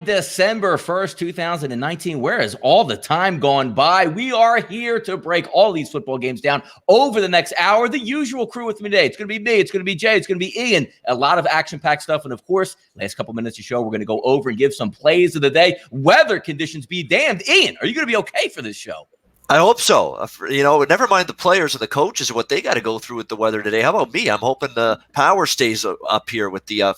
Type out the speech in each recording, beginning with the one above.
December 1st, 2019. Where has all the time gone by? We are here to break all these football games down over the next hour. The usual crew with me today. It's going to be me. It's going to be Jay. It's going to be Ian. A lot of action-packed stuff. And, of course, last couple minutes of show, we're going to go over and give some plays of the day. Weather conditions be damned. Ian, are you going to be okay for this show? I hope so. Never mind the players and the coaches and what they got to go through with the weather today. How about me? I'm hoping the power stays up here with the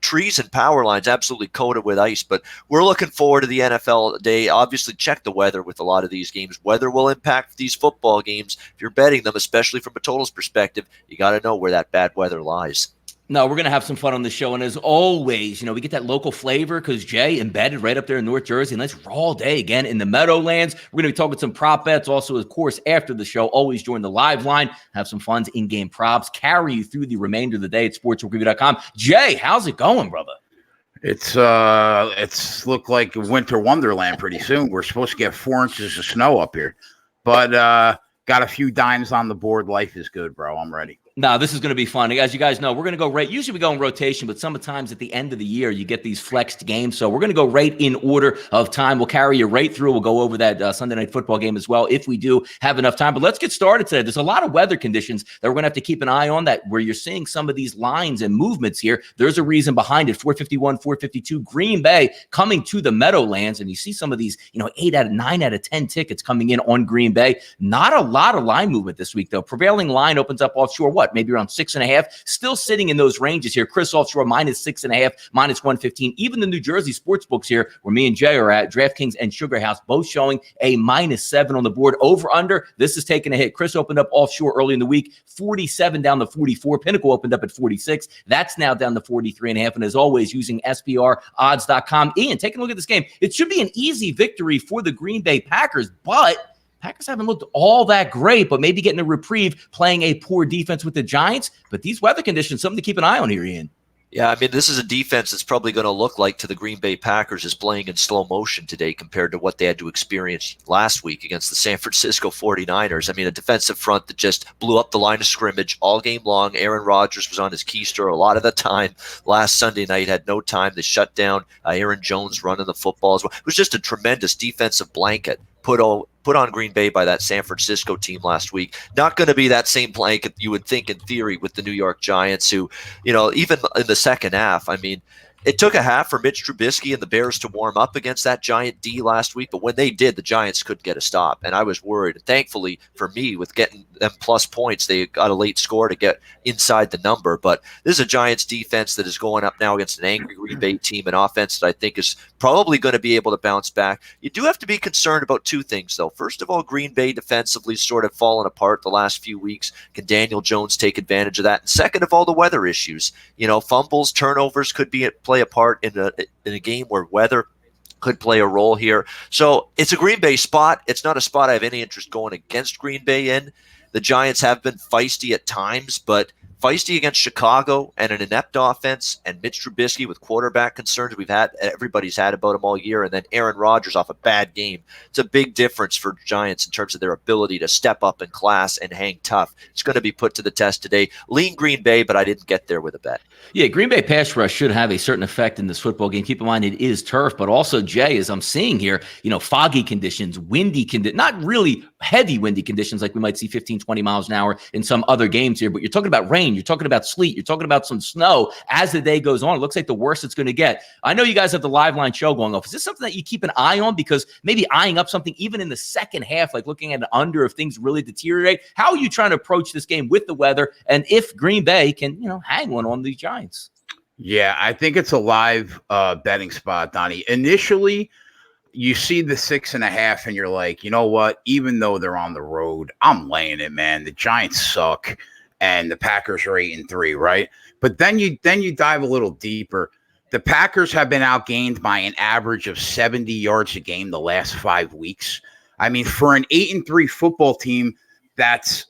trees and power lines absolutely coated with ice. But we're looking forward to the NFL day. Obviously, check the weather with a lot of these games. Weather will impact these football games. If you're betting them, especially from a totals perspective, you got to know where that bad weather lies. No, we're going to have some fun on the show. And as always, we get that local flavor because Jay embedded right up there in North Jersey. And let's all day again in the Meadowlands. We're going to be talking some prop bets. Also, of course, after the show, always join the live line. Have some fun in-game props. Carry you through the remainder of the day at sportsreview.com. Jay, how's it going, brother? It's looked like winter wonderland pretty soon. We're supposed to get 4 inches of snow up here. But got a few dimes on the board. Life is good, bro. I'm ready. No, this is going to be fun. As you guys know, we're going to go right. Usually we go in rotation, but sometimes at the end of the year, you get these flexed games. So we're going to go right in order of time. We'll carry you right through. We'll go over that Sunday night football game as well if we do have enough time. But let's get started today. There's a lot of weather conditions that we're going to have to keep an eye on that where you're seeing some of these lines and movements here. There's a reason behind it. 451, 452, Green Bay coming to the Meadowlands. And you see some of these, 9 out of 10 tickets coming in on Green Bay. Not a lot of line movement this week, though. Prevailing line opens up offshore, maybe around 6.5, still sitting in those ranges here. Chris offshore -6.5, -115. Even the New Jersey sports books here, where me and Jay are at, DraftKings and Sugar House, both showing a -7 on the board. Over under, this is taking a hit. Chris opened up offshore early in the week, 47 down to 44. Pinnacle opened up at 46. That's now down to 43.5. And as always, using SPRodds.com. Ian, taking a look at this game. It should be an easy victory for the Green Bay Packers, but Packers haven't looked all that great, but maybe getting a reprieve playing a poor defense with the Giants. But these weather conditions, something to keep an eye on here, Ian. Yeah, this is a defense that's probably going to look like to the Green Bay Packers is playing in slow motion today compared to what they had to experience last week against the San Francisco 49ers. A defensive front that just blew up the line of scrimmage all game long. Aaron Rodgers was on his keister a lot of the time. Last Sunday night had no time. They shut down Aaron Jones running the football as well. It was just a tremendous defensive blanket put on Green Bay by that San Francisco team last week. Not going to be that same blanket you would think in theory with the New York Giants who, even in the second half, it took a half for Mitch Trubisky and the Bears to warm up against that Giant D last week, but when they did, the Giants couldn't get a stop, and I was worried. And thankfully for me, with getting them plus points, they got a late score to get inside the number. But this is a Giants defense that is going up now against an angry Green Bay team, an offense that I think is probably going to be able to bounce back. You do have to be concerned about two things, though. First of all, Green Bay defensively sort of fallen apart the last few weeks. Can Daniel Jones take advantage of that? And second of all, the weather issues. Fumbles, turnovers could play a part in a game where weather could play a role here. So it's a Green Bay spot. It's not a spot I have any interest going against Green Bay in. The Giants have been feisty at times, but feisty against Chicago and an inept offense and Mitch Trubisky with quarterback concerns everybody's had about him all year, and then Aaron Rodgers off a bad game. It's a big difference for Giants in terms of their ability to step up in class and hang tough. It's going to be put to the test today. Lean Green Bay, but I didn't get there with a bet. Yeah, Green Bay pass rush should have a certain effect in this football game. Keep in mind it is turf, but also, Jay, as I'm seeing here, foggy conditions, windy conditions, not really heavy windy conditions like we might see 15, 20 miles an hour in some other games here, but you're talking about rain. You're talking about sleet. You're talking about some snow as the day goes on. It looks like the worst it's going to get. I know you guys have the live line show going off. Is this something that you keep an eye on? Because maybe eyeing up something even in the second half, like looking at an under if things really deteriorate. How are you trying to approach this game with the weather? And if Green Bay can, hang one on the Giants? Yeah, I think it's a live betting spot, Donnie. Initially, you see the 6.5 and you're like, you know what? Even though they're on the road, I'm laying it, man. The Giants suck. And the Packers are 8-3, right? But then you dive a little deeper. The Packers have been outgained by an average of 70 yards a game the last 5 weeks. For an 8-3 football team that's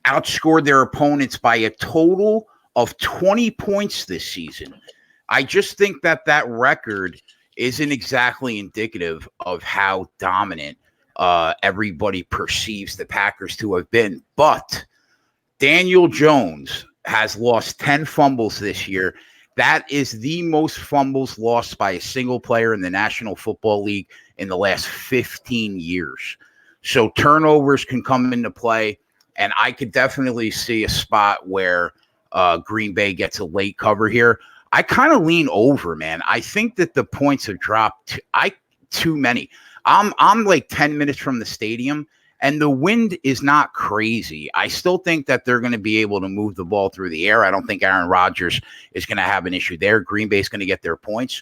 outscored their opponents by a total of 20 points this season, I just think that record isn't exactly indicative of how dominant everybody perceives the Packers to have been. But Daniel Jones has lost 10 fumbles this year. That is the most fumbles lost by a single player in the National Football League in the last 15 years. So turnovers can come into play, and I could definitely see a spot where Green Bay gets a late cover here. I kind of lean over, man. I think that the points have dropped too many. I'm like 10 minutes from the stadium, and the wind is not crazy. I still think that they're going to be able to move the ball through the air. I don't think Aaron Rodgers is going to have an issue there. Green Bay is going to get their points.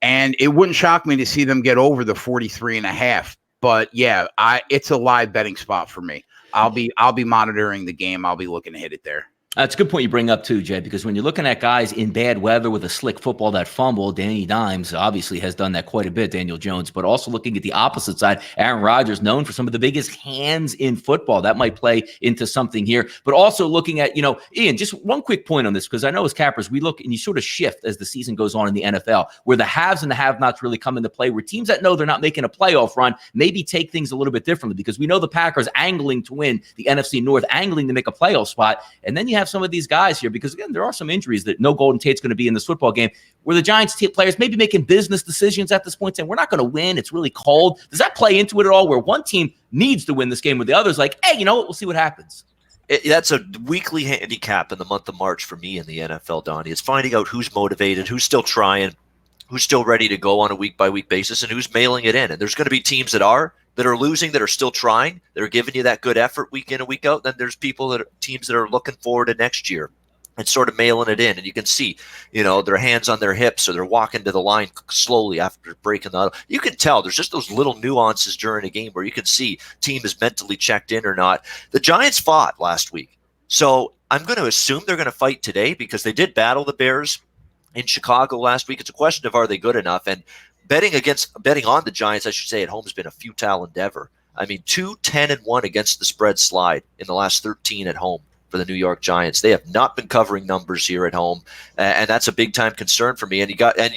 And it wouldn't shock me to see them get over the 43.5. But yeah, it's a live betting spot for me. I'll be monitoring the game. I'll be looking to hit it there. That's a good point you bring up too, Jay, because when you're looking at guys in bad weather with a slick football that fumble, Danny Dimes obviously has done that quite a bit, Daniel Jones, but also looking at the opposite side, Aaron Rodgers, known for some of the biggest hands in football. That might play into something here, but also looking at, Ian, just one quick point on this, because I know as cappers, we look and you sort of shift as the season goes on in the NFL, where the haves and the have-nots really come into play, where teams that know they're not making a playoff run maybe take things a little bit differently, because we know the Packers angling to win the NFC North, angling to make a playoff spot, and then you have some of these guys here, because again, there are some injuries that no Golden Tate's going to be in this football game, where the Giants players maybe making business decisions at this point, saying, we're not going to win, it's really cold. Does that play into it at all, where one team needs to win this game, where the other's like, hey, you know what, we'll see what happens? That's a weekly handicap in the month of March for me in the NFL, Donnie. It's finding out who's motivated, who's still trying, who's still ready to go on a week-by-week basis, and who's mailing it in. And there's going to be teams that are losing, that are still trying, that are giving you that good effort week in and week out. Then there's teams that are looking forward to next year and sort of mailing it in. And you can see, their hands on their hips, or they're walking to the line slowly after breaking the. You can tell there's just those little nuances during a game where you can see team is mentally checked in or not. The Giants fought last week, so I'm going to assume they're going to fight today, because they did battle the Bears in Chicago last week. It's a question of, are they good enough? And betting on the Giants, I should say, at home has been a futile endeavor. I mean, 2-10-1 against the spread slide in the last 13 at home for the New York Giants. They have not been covering numbers here at home, and that's a big time concern for me. And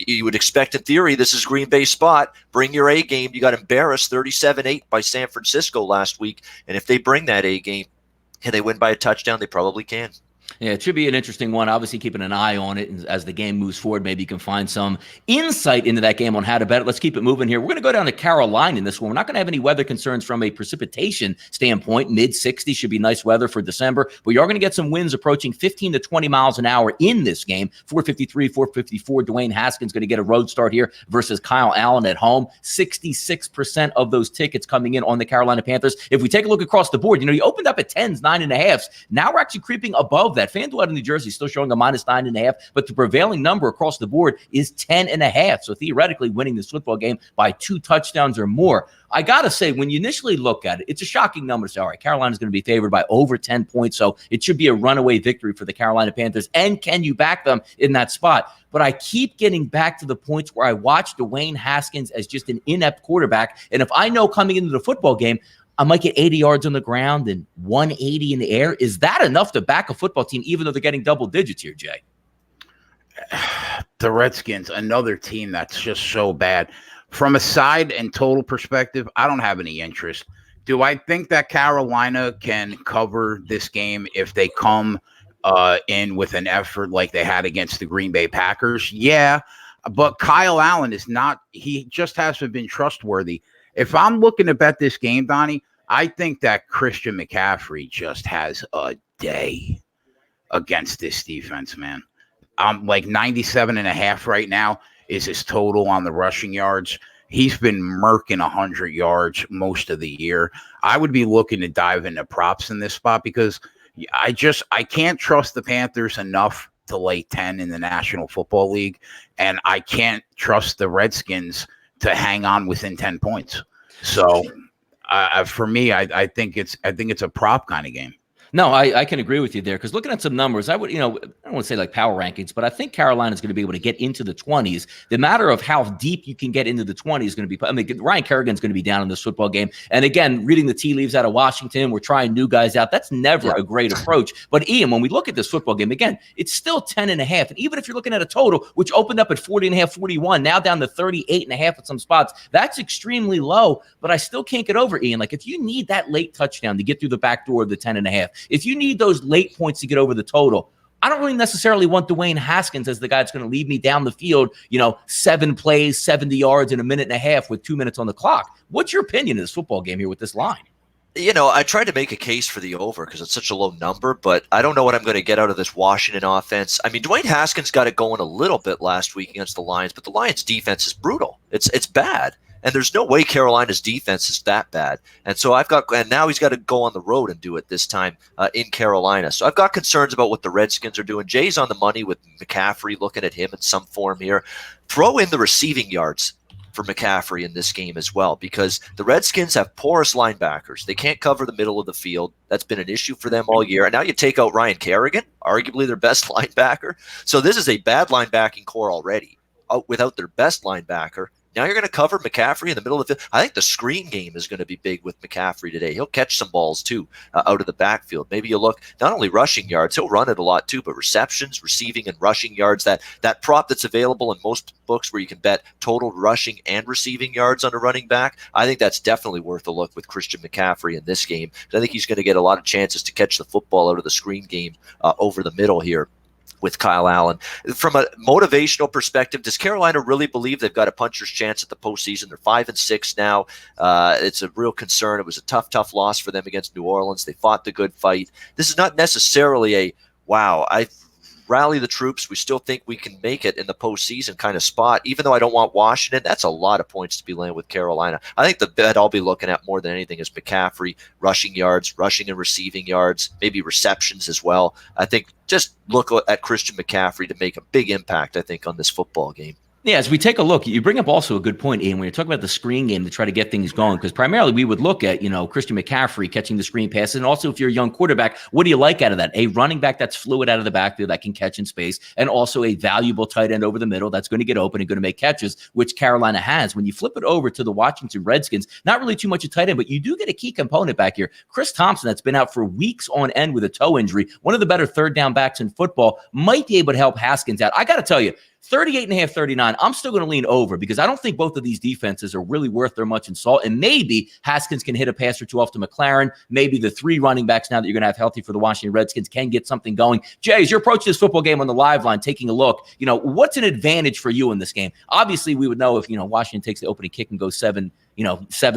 you would expect, in theory, this is Green Bay's spot. Bring your A game. You got embarrassed 37-8 by San Francisco last week, and if they bring that A game and they win by a touchdown, they probably can. Yeah, it should be an interesting one. Obviously, keeping an eye on it. And as the game moves forward, maybe you can find some insight into that game on how to bet it. Let's keep it moving here. We're going to go down to Carolina in this one. We're not going to have any weather concerns from a precipitation standpoint. Mid-60s should be nice weather for December. But you are going to get some winds approaching 15 to 20 miles an hour in this game. 453, 454. Dwayne Haskins going to get a road start here versus Kyle Allen at home. 66% of those tickets coming in on the Carolina Panthers. If we take a look across the board, you opened up at 10s, 9.5s. Now we're actually creeping above that. FanDuel out of New Jersey is still showing a -9.5, but the prevailing number across the board is 10.5. So theoretically, winning this football game by 2 touchdowns or more. I got to say, when you initially look at it, it's a shocking number to say, all right, Carolina's going to be favored by over 10 points. So it should be a runaway victory for the Carolina Panthers. And can you back them in that spot? But I keep getting back to the points where I watch Dwayne Haskins as just an inept quarterback. And if I know coming into the football game, I might get 80 yards on the ground and 180 in the air. Is that enough to back a football team, even though they're getting double digits here, Jay? The Redskins, another team that's just so bad. From a side and total perspective, I don't have any interest. Do I think that Carolina can cover this game if they come in with an effort like they had against the Green Bay Packers? Yeah, but Kyle Allen is not – he just hasn't been trustworthy. If I'm looking to bet this game, Donnie, I think that Christian McCaffrey just has a day against this defense, man. I'm like 97.5 right now is his total on the rushing yards. He's been murking 100 yards most of the year. I would be looking to dive into props in this spot, because I can't trust the Panthers enough to lay 10 in the National Football League, and I can't trust the Redskins to hang on within 10 points. So for me, I think it's a prop kind of game. No, I can agree with you there, because looking at some numbers, I would, I don't want to say like power rankings, but I think Carolina's going to be able to get into the 20s. The matter of how deep you can get into the 20s is going to be, Ryan Kerrigan's going to be down in this football game. And again, reading the tea leaves out of Washington, we're trying new guys out. That's never a great approach. But Ian, when we look at this football game, again, it's still 10.5. And even if you're looking at a total, which opened up at 40.5, 41, now down to 38.5 at some spots, that's extremely low. But I still can't get over, Ian. Like, if you need that late touchdown to get through the back door of the 10.5, if you need those late points to get over the total, I don't really necessarily want Dwayne Haskins as the guy that's going to lead me down the field, 7 plays, 70 yards in a minute and a half with 2 minutes on the clock. What's your opinion of this football game here with this line? I tried to make a case for the over because it's such a low number, but I don't know what I'm going to get out of this Washington offense. I mean, Dwayne Haskins got it going a little bit last week against the Lions, but the Lions' defense is brutal. It's bad. And there's no way Carolina's defense is that bad. And so now he's got to go on the road and do it this time in Carolina. So I've got concerns about what the Redskins are doing. Jay's on the money with McCaffrey, looking at him in some form here. Throw in the receiving yards for McCaffrey in this game as well, because the Redskins have porous linebackers. They can't cover the middle of the field. That's been an issue for them all year. And now you take out Ryan Kerrigan, arguably their best linebacker. So this is a bad linebacking core already without their best linebacker. Now you're going to cover McCaffrey in the middle of the field. I think the screen game is going to be big with McCaffrey today. He'll catch some balls, too, out of the backfield. Maybe you look not only rushing yards, he'll run it a lot, too, but receptions, receiving, and rushing yards. That prop that's available in most books where you can bet total rushing and receiving yards on a running back, I think that's definitely worth a look with Christian McCaffrey in this game. I think he's going to get a lot of chances to catch the football out of the screen game over the middle here with Kyle Allen. From a motivational perspective, does Carolina really believe they've got a puncher's chance at the postseason? They're 5-6 now. It's a real concern. It was a tough loss for them against New Orleans. They fought the good fight. This is not necessarily a, wow, I rally the troops. We still think we can make it in the postseason kind of spot, even though I don't want Washington. That's a lot of points to be laying with Carolina. I think the bet I'll be looking at more than anything is McCaffrey, rushing yards, rushing and receiving yards, maybe receptions as well. I think just look at Christian McCaffrey to make a big impact, I think, on this football game. Yeah, as we take a look, you bring up also a good point, Ian, when you're talking about the screen game to try to get things going, because primarily we would look at, Christian McCaffrey catching the screen passes. And also if you're a young quarterback, what do you like out of that? A running back that's fluid out of the backfield that can catch in space, and also a valuable tight end over the middle that's going to get open and going to make catches, which Carolina has. When you flip it over to the Washington Redskins, not really too much a tight end, but you do get a key component back here. Chris Thompson, that's been out for weeks on end with a toe injury, one of the better third down backs in football, might be able to help Haskins out. I got to tell you, 38.5, 39, I'm still going to lean over because I don't think both of these defenses are really worth their much in salt. And maybe Haskins can hit a pass or two off to McLaren. Maybe the 3 running backs now that you're going to have healthy for the Washington Redskins can get something going. Jay, as you're approaching this football game on the live line, taking a look, what's an advantage for you in this game? Obviously, we would know if, Washington takes the opening kick and goes 7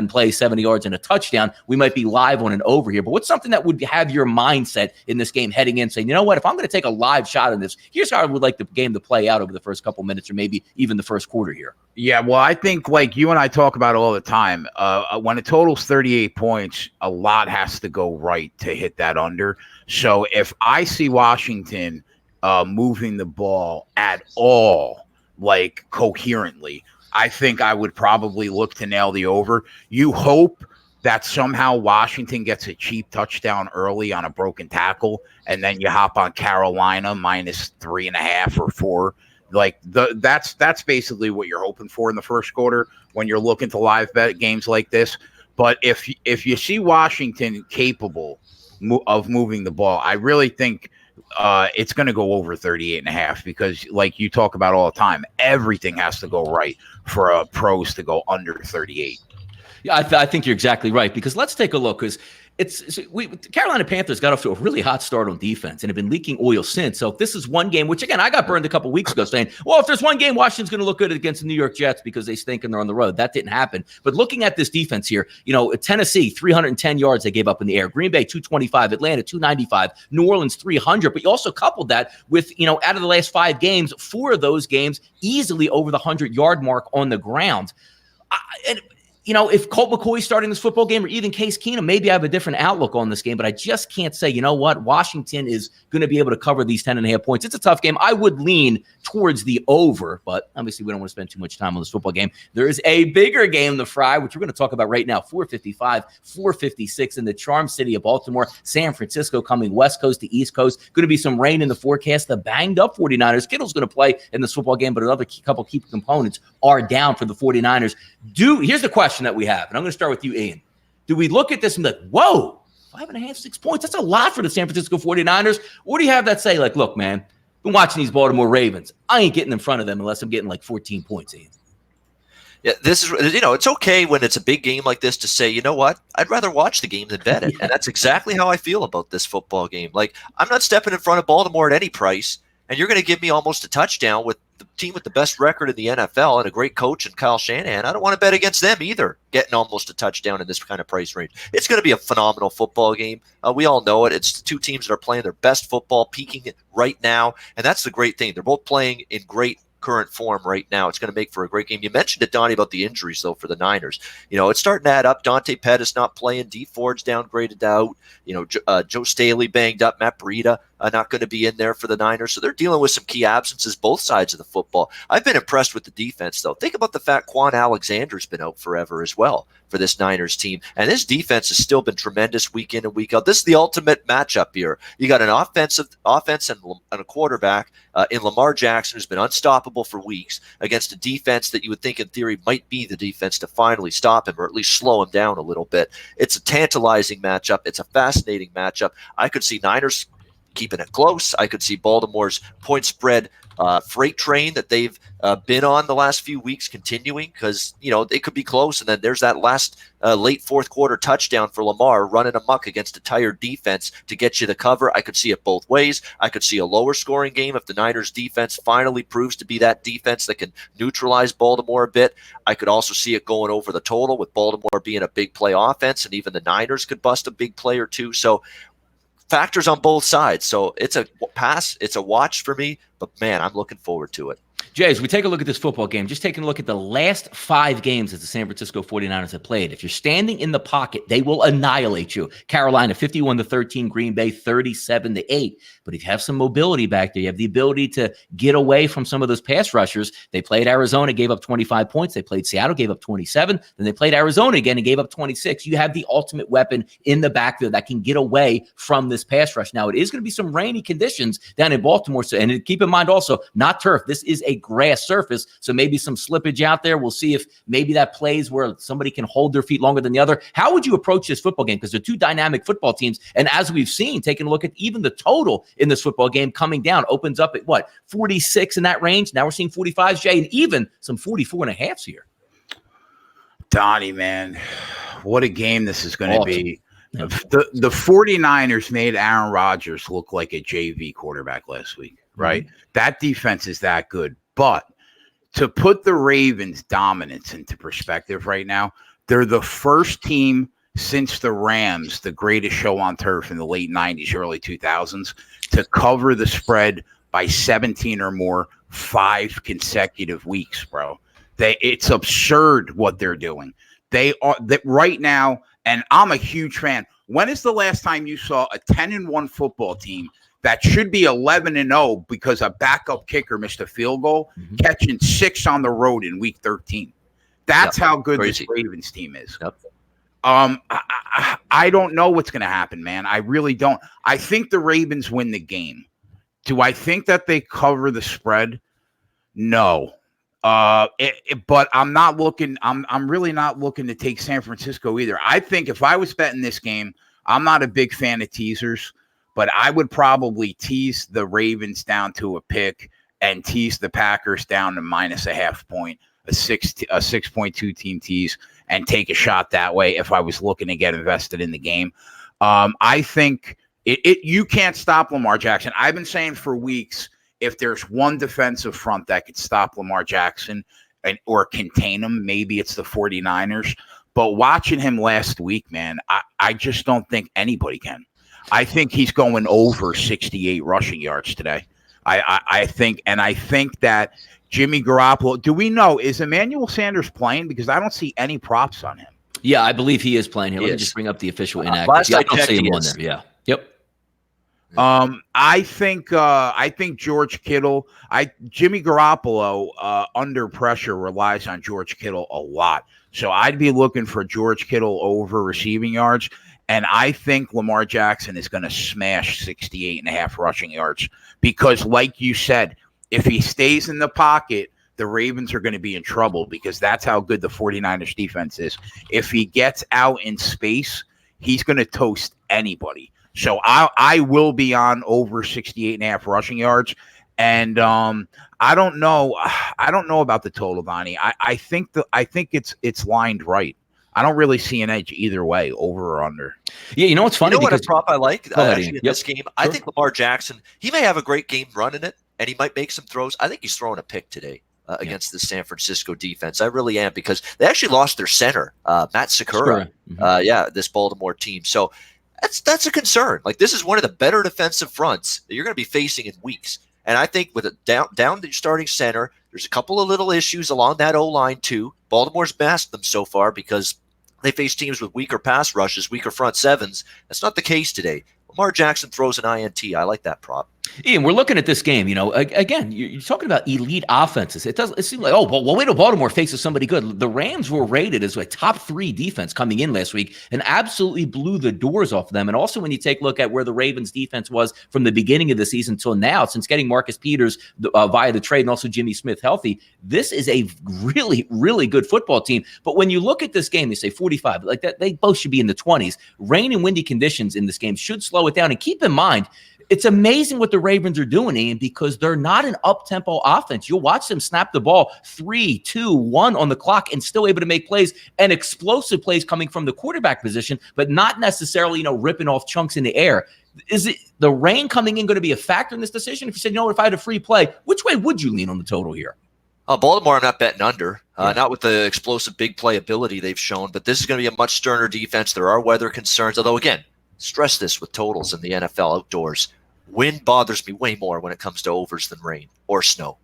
plays, 70 yards and a touchdown, we might be live on an over here. But what's something that would have your mindset in this game heading in, saying, you know what, if I'm going to take a live shot in this, here's how I would like the game to play out over the first couple minutes or maybe even the first quarter here? Yeah, well, I think like you and I talk about all the time, when it totals 38 points, a lot has to go right to hit that under. So if I see Washington moving the ball at all, like coherently, I think I would probably look to nail the over. You hope that somehow Washington gets a cheap touchdown early on a broken tackle, and then you hop on Carolina minus 3.5 or 4. Like that's basically what you're hoping for in the first quarter when you're looking to live bet games like this. But if you see Washington capable of moving the ball, I really think it's going to go over 38.5 because, like you talk about all the time, everything has to go right for pros to go under 38. Yeah, I think you're exactly right, because let's take a look, because Carolina Panthers got off to a really hot start on defense and have been leaking oil since. So if this is one game, which again, I got burned a couple weeks ago saying, well, if there's one game, Washington's going to look good against the New York Jets because they stink and they're on the road. That didn't happen. But looking at this defense here, Tennessee, 310 yards they gave up in the air. Green Bay, 225. Atlanta, 295. New Orleans, 300. But you also coupled that with, out of the last 5 games, 4 of those games easily over the 100-yard mark on the ground. If Colt McCoy's starting this football game or even Case Keenum, maybe I have a different outlook on this game, but I just can't say, you know what, Washington is going to be able to cover these 10.5 points. It's a tough game. I would lean towards the over, but obviously we don't want to spend too much time on this football game. There is a bigger game, the Fry, which we're going to talk about right now, 4:55, 4:56 in the charm city of Baltimore. San Francisco coming west coast to east coast. Going to be some rain in the forecast. The banged up 49ers. Kittle's going to play in this football game, but another couple key components are down for the 49ers. Here's the question that we have, and I'm going to start with you, Ian. Do we look at this and be like, whoa, 5.5, 6 points? That's a lot for the San Francisco 49ers. Or do you have that say, like, look, man, been watching these Baltimore Ravens. I ain't getting in front of them unless I'm getting like 14 points, Ian. Yeah, this is, it's okay when it's a big game like this to say, you know what, I'd rather watch the game than bet it. And that's exactly how I feel about this football game. Like, I'm not stepping in front of Baltimore at any price, and you're going to give me almost a touchdown with the team with the best record in the NFL and a great coach in Kyle Shanahan. I don't want to bet against them either, getting almost a touchdown in this kind of price range. It's going to be a phenomenal football game. We all know it. It's two teams that are playing their best football, peaking it right now, and that's the great thing. They're both playing in great current form right now. It's going to make for a great game. You mentioned it, Donnie, about the injuries, though, for the Niners. It's starting to add up. Dante Pettis not playing. Dee Ford's downgraded out. Joe Staley banged up. Matt Breida not going to be in there for the Niners. So they're dealing with some key absences, both sides of the football. I've been impressed with the defense, though. Think about the fact Quan Alexander's been out forever as well for this Niners team. And this defense has still been tremendous week in and week out. This is the ultimate matchup here. You got an offense and a quarterback in Lamar Jackson, who's been unstoppable for weeks, against a defense that you would think in theory might be the defense to finally stop him or at least slow him down a little bit. It's a tantalizing matchup. It's a fascinating matchup. I could see Niners keeping it close. I could see Baltimore's point spread freight train that they've been on the last few weeks continuing, because it could be close, and then there's that last late fourth quarter touchdown for Lamar running amok against a tired defense to get you the cover. I could see it both ways. I could see a lower scoring game if the Niners defense finally proves to be that defense that can neutralize Baltimore a bit. I could also see it going over the total with Baltimore being a big play offense, and even the Niners could bust a big play or two. So factors on both sides. So it's a pass. It's a watch for me, but man, I'm looking forward to it. Jay, as we take a look at this football game, just taking a look at the last 5 games that the San Francisco 49ers have played. If you're standing in the pocket, they will annihilate you. Carolina 51-13, Green Bay 37-8. But if you have some mobility back there, you have the ability to get away from some of those pass rushers. They played Arizona, gave up 25 points. They played Seattle, gave up 27. Then they played Arizona again and gave up 26. You have the ultimate weapon in the backfield that can get away from this pass rush. Now, it is going to be some rainy conditions down in Baltimore. So, and keep in mind also, not turf. This is a grass surface, so maybe some slippage out there. We'll see if maybe that plays where somebody can hold their feet longer than the other. How would you approach this football game? Because they're two dynamic football teams, and as we've seen, taking a look at even the total in this football game coming down, opens up at 46 in that range. Now we're seeing 45s, Jay, and even some 44.5s here. Donnie, man, what a game this is going to be. Yeah. The 49ers made Aaron Rodgers look like a JV quarterback last week, right? Mm-hmm. That defense is that good. But to put the Ravens' dominance into perspective right now, they're the first team since the Rams, the greatest show on turf in the late 90s, early 2000s, to cover the spread by 17 or more 5 consecutive weeks, bro. It's absurd what they're doing. They are right now, and I'm a huge fan. When is the last time you saw a 10-1 football team that should be 11-0 because a backup kicker missed a field goal, catching 6 on the road in week 13? That's how good this Ravens team is. Yep. I don't know what's going to happen, man. I really don't. I think the Ravens win the game. Do I think that they cover the spread? No. But I'm not looking. I'm really not looking to take San Francisco either. I think if I was betting this game, I'm not a big fan of teasers, but I would probably tease the Ravens down to a pick and tease the Packers down to -0.5 point, a 6.2 team tease, and take a shot that way if I was looking to get invested in the game. I think you can't stop Lamar Jackson. I've been saying for weeks, if there's one defensive front that could stop Lamar Jackson or contain him, maybe it's the 49ers. But watching him last week, man, I just don't think anybody can. I think he's going over 68 rushing yards today. I think that Jimmy Garoppolo, do we know, is Emmanuel Sanders playing? Because I don't see any props on him. Yeah, I believe he is playing here. Let me just bring up the official inactive. I don't see him on there. Yeah. Yep. I think George Kittle, Jimmy Garoppolo under pressure relies on George Kittle a lot. So I'd be looking for George Kittle over receiving yards. And I think Lamar Jackson is going to smash 68.5 rushing yards because, like you said, if he stays in the pocket, the Ravens are going to be in trouble because that's how good the 49ers defense is. If he gets out in space, he's going to toast anybody. So I will be on over 68.5 rushing yards. And I don't know. I don't know about the total, Donnie. I think it's lined right. I don't really see an edge either way, over or under. Yeah, you know what's funny? You know because what a prop I like actually in Yep. this game? Sure. I think Lamar Jackson, he may have a great game running it, and he might make some throws. I think he's throwing a pick today against the San Francisco defense. I really am, because they actually lost their center, Matt Sakura. This Baltimore team. So that's a concern. Like, this is one of the better defensive fronts that you're going to be facing in weeks. And I think with a down the starting center, there's a couple of little issues along that O-line too. Baltimore's masked them so far because they face teams with weaker pass rushes, weaker front sevens. That's not the case today. Lamar Jackson throws an INT. I like that prop. Ian, we're looking at this game. Again, you're talking about elite offenses. It seems like, wait till Baltimore faces somebody good. The Rams were rated as a top 3 defense coming in last week and absolutely blew the doors off them. And also, when you take a look at where the Ravens defense was from the beginning of the season till now, since getting Marcus Peters via the trade and also Jimmy Smith healthy, this is a really, really good football team. But when you look at this game, they say 45, like that, they both should be in the 20s. Rain and windy conditions in this game should slow it down. And keep in mind, it's amazing what the Ravens are doing, Ian, because they're not an up-tempo offense. You'll watch them snap the ball 3, 2, 1 on the clock and still able to make plays, and explosive plays coming from the quarterback position, but not necessarily, ripping off chunks in the air. Is it the rain coming in going to be a factor in this decision? If you said, if I had a free play, which way would you lean on the total here? Baltimore, I'm not betting under, not with the explosive big play ability they've shown, but this is going to be a much sterner defense. There are weather concerns, although, again, stress this with totals in the NFL outdoors. Wind bothers me way more when it comes to overs than rain or snow.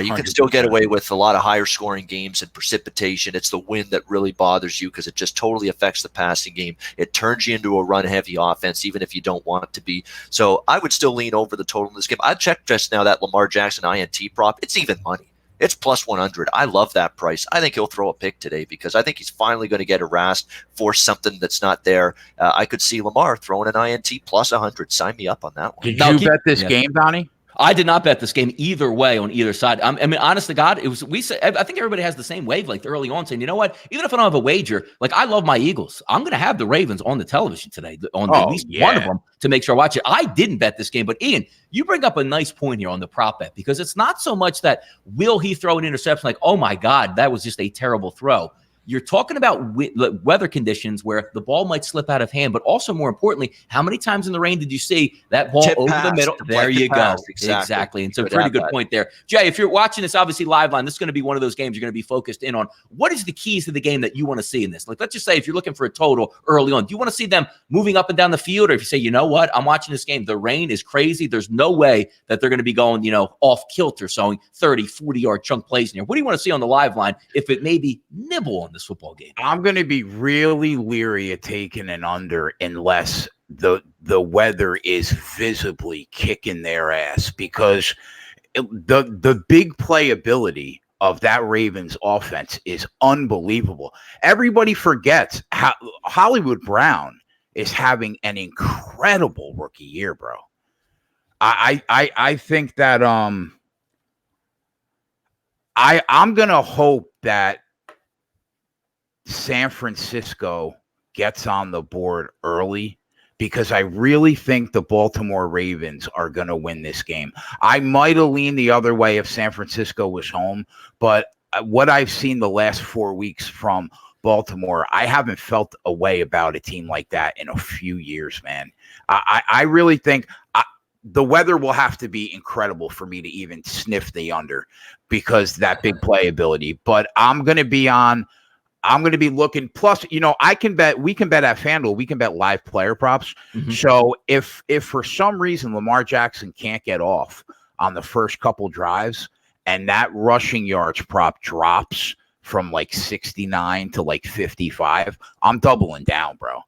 You can still get away with a lot of higher scoring games and precipitation. It's the wind that really bothers you because it just totally affects the passing game. It turns you into a run-heavy offense, even if you don't want it to be. So I would still lean over the total in this game. I checked just now that Lamar Jackson INT prop. It's even money. It's plus 100. I love that price. I think he'll throw a pick today because I think he's finally going to get harassed for something that's not there. I could see Lamar throwing an INT plus 100. Sign me up on that one. Did you bet this game, Donnie? I did not bet this game either way on either side. I mean, honest to God, I think everybody has the same wavelength early on, saying, you know what? Even if I don't have a wager, like, I love my Eagles, I'm going to have the Ravens on the television today, on at least one of them, to make sure I watch it. I didn't bet this game, but Ian, you bring up a nice point here on the prop bet, because it's not so much that will he throw an interception, like, oh my God, that was just a terrible throw. You're talking about weather conditions where the ball might slip out of hand, but also, more importantly, how many times in the rain did you see that ball over the middle? There you go. Exactly. And so, pretty good point there. Jay, if you're watching this, obviously live line, this is going to be one of those games you're going to be focused in on. What is the keys to the game that you want to see in this? Like, let's just say if you're looking for a total early on, do you want to see them moving up and down the field? Or if you say, you know what, I'm watching this game, the rain is crazy, there's no way that they're going to be going, off kilter, sewing 30, 40-yard chunk plays in here. What do you want to see on the live line if it may be nibble on this football game? I'm going to be really leery of taking an under unless the weather is visibly kicking their ass, because the big playability of that Ravens offense is unbelievable. Everybody forgets how Hollywood Brown is having an incredible rookie year, bro. I think that I'm gonna hope that San Francisco gets on the board early, because I really think the Baltimore Ravens are going to win this game. I might have leaned the other way if San Francisco was home, but what I've seen the last 4 weeks from Baltimore, I haven't felt a way about a team like that in a few years, man. I really think the weather will have to be incredible for me to even sniff the under, because that big playability. But I'm going to be looking. Plus, we can bet at FanDuel, we can bet live player props. Mm-hmm. So if for some reason Lamar Jackson can't get off on the first couple drives and that rushing yards prop drops from like 69 to like 55, I'm doubling down, bro,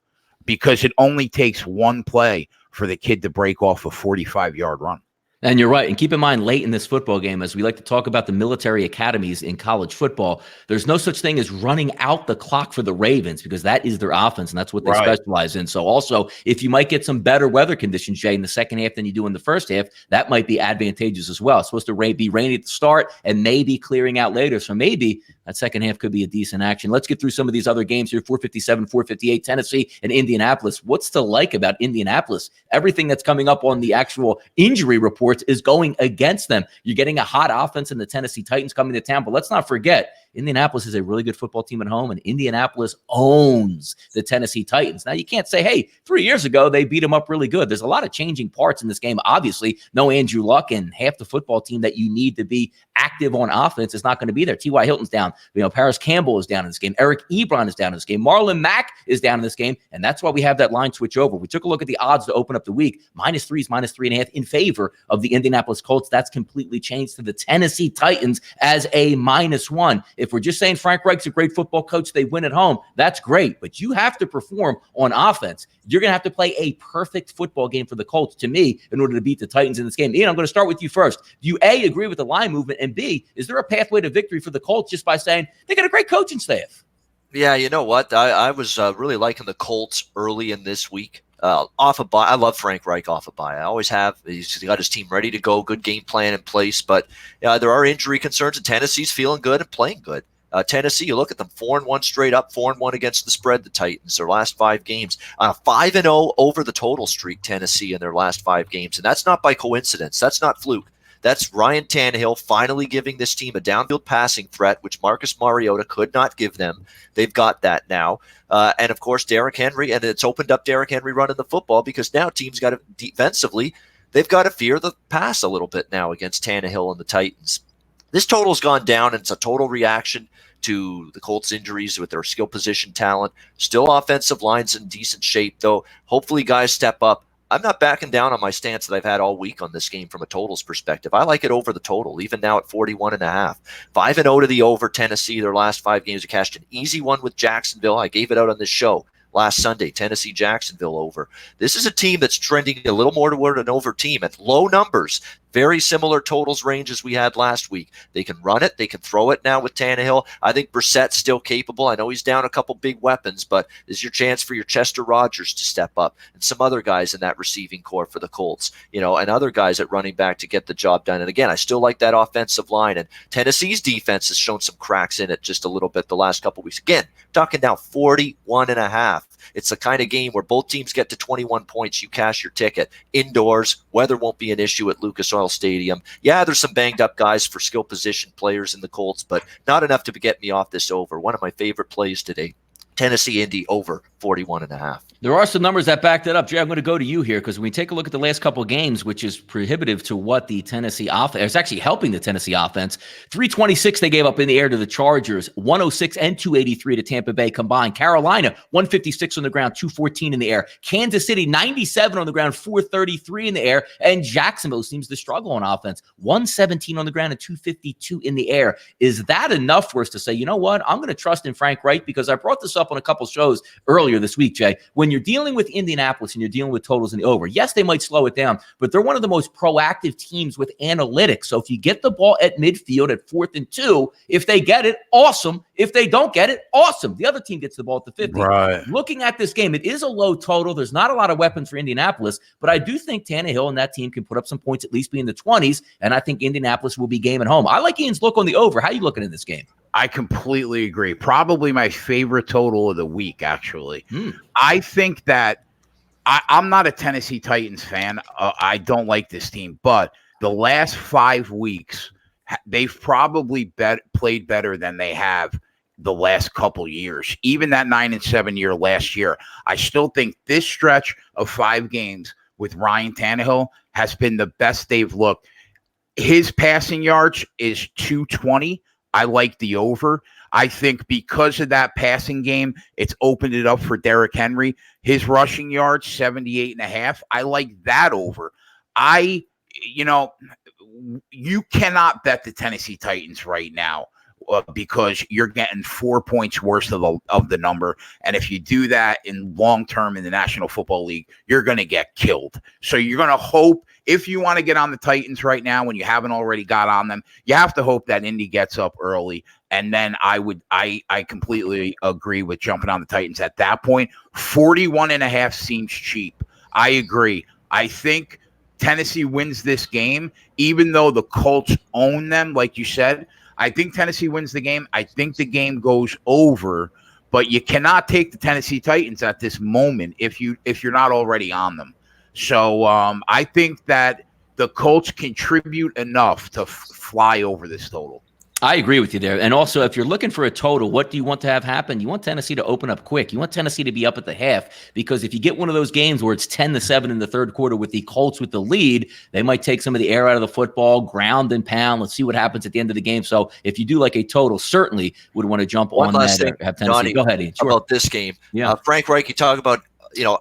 because it only takes one play for the kid to break off a 45-yard run. And you're right. And keep in mind, late in this football game, as we like to talk about the military academies in college football, there's no such thing as running out the clock for the Ravens, because that is their offense, and that's what they specialize in. So also, if you might get some better weather conditions, Jay, in the second half than you do in the first half, that might be advantageous as well. It's supposed to be rainy at the start and maybe clearing out later. So maybe that second half could be a decent action. Let's get through some of these other games here. 457, 458, Tennessee and Indianapolis. What's to like about Indianapolis? Everything that's coming up on the actual injury report sports is going against them. You're getting a hot offense in the Tennessee Titans coming to town, but let's not forget, Indianapolis is a really good football team at home, and Indianapolis owns the Tennessee Titans. Now, you can't say, hey, 3 years ago, they beat them up really good. There's a lot of changing parts in this game. Obviously, no Andrew Luck, and half the football team that you need to be active on offense is not going to be there. T.Y. Hilton's down. Paris Campbell is down in this game. Eric Ebron is down in this game. Marlon Mack is down in this game, and that's why we have that line switch over. We took a look at the odds to open up the week. -3 is -3.5 in favor of the Indianapolis Colts. That's completely changed to the Tennessee Titans as a -1. If we're just saying Frank Reich's a great football coach, they win at home, that's great, but you have to perform on offense. You're going to have to play a perfect football game for the Colts, to me, in order to beat the Titans in this game. Ian, I'm going to start with you first. Do you, A, agree with the line movement, and B, is there a pathway to victory for the Colts just by saying they got a great coaching staff? Yeah, you know what? I was really liking the Colts early in this week. Off a bye. I love Frank Reich off a bye. I always have. He's got his team ready to go, good game plan in place. But there are injury concerns, and Tennessee's feeling good and playing good. Tennessee, you look at them, 4-1 straight up, 4-1 against the spread, the Titans, their last 5 games. 5-0 over the total streak, Tennessee, in their last 5 games. And that's not by coincidence. That's not fluke. That's Ryan Tannehill finally giving this team a downfield passing threat, which Marcus Mariota could not give them. They've got that now. And, of course, Derrick Henry, and it's opened up Derrick Henry running the football because now teams got to defensively, they've got to fear the pass a little bit now against Tannehill and the Titans. This total's gone down, and it's a total reaction to the Colts' injuries with their skill position talent. Still offensive line's in decent shape, though. Hopefully guys step up. I'm not backing down on my stance that I've had all week on this game from a totals perspective. I like it over the total, even now at 41.5. 5-0 to the over. Tennessee, their last 5 games, have cashed an easy one with Jacksonville. I gave it out on this show last Sunday, Tennessee, Jacksonville over. This is a team that's trending a little more toward an over team at low numbers. Very similar totals range as we had last week. They can run it. They can throw it now with Tannehill. I think Brissett's still capable. I know he's down a couple big weapons, but this is your chance for your Chester Rogers to step up and some other guys in that receiving core for the Colts, and other guys at running back to get the job done. And again, I still like that offensive line. And Tennessee's defense has shown some cracks in it just a little bit the last couple weeks. Again, talking now 41.5. It's the kind of game where both teams get to 21 points. You cash your ticket. Indoors, weather won't be an issue at Lucas Oil Stadium. Yeah, there's some banged up guys for skill position players in the Colts, but not enough to get me off this over. One of my favorite plays today. Tennessee Indy over 41.5. There are some numbers that back that up. Jay, I'm going to go to you here because when we take a look at the last couple of games, which is prohibitive to what the Tennessee offense, it's actually helping the Tennessee offense. 326 they gave up in the air to the Chargers, 106 and 283 to Tampa Bay combined. Carolina, 156 on the ground, 214 in the air. Kansas City, 97 on the ground, 433 in the air. And Jacksonville seems to struggle on offense, 117 on the ground and 252 in the air. Is that enough for us to say, you know what, I'm going to trust in Frank Reich? Because I brought this up on a couple shows earlier this week, Jay. When you're dealing with Indianapolis and you're dealing with totals in the over, yes, they might slow it down, but they're one of the most proactive teams with analytics. So if you get the ball at midfield at 4th and 2, if they get it, awesome. If they don't get it, awesome. The other team gets the ball at the 50. Right. Looking at this game, it is a low total. There's not a lot of weapons for Indianapolis, but I do think Tannehill and that team can put up some points, at least be in the 20s, and I think Indianapolis will be game at home. I like Ian's look on the over. How are you looking at this game? I completely agree. Probably my favorite total of the week, actually. I think that I'm not a Tennessee Titans fan. I don't like this team, but the last 5 weeks, they've probably played better than they have the last couple years. Even that 9-7 year last year, I still think this stretch of 5 games with Ryan Tannehill has been the best they've looked. His passing yards is 220. I like the over. I think because of that passing game, it's opened it up for Derrick Henry. His rushing yards, 78.5. I like that over. You cannot bet the Tennessee Titans right now because you're getting 4 points worse of the number. And if you do that in long term in the National Football League, you're going to get killed. So you're going to hope, if you want to get on the Titans right now when you haven't already got on them, you have to hope that Indy gets up early. And then I completely agree with jumping on the Titans at that point. 41.5 seems cheap. I agree. I think Tennessee wins this game, even though the Colts own them, like you said. I think Tennessee wins the game. I think the game goes over, but you cannot take the Tennessee Titans at this moment if you're not already on them. So I think that the Colts contribute enough to fly over this total. I agree with you there. And also, if you're looking for a total, what do you want to have happen? You want Tennessee to open up quick. You want Tennessee to be up at the half, because if you get one of those games where it's 10-7 in the third quarter with the Colts with the lead, they might take some of the air out of the football, ground and pound. Let's see what happens at the end of the game. So if you do like a total, certainly would want to jump on that. Thing, have Tennessee. Donnie, go ahead, Ian. Sure. About this game. Yeah. Frank Reich, you talk about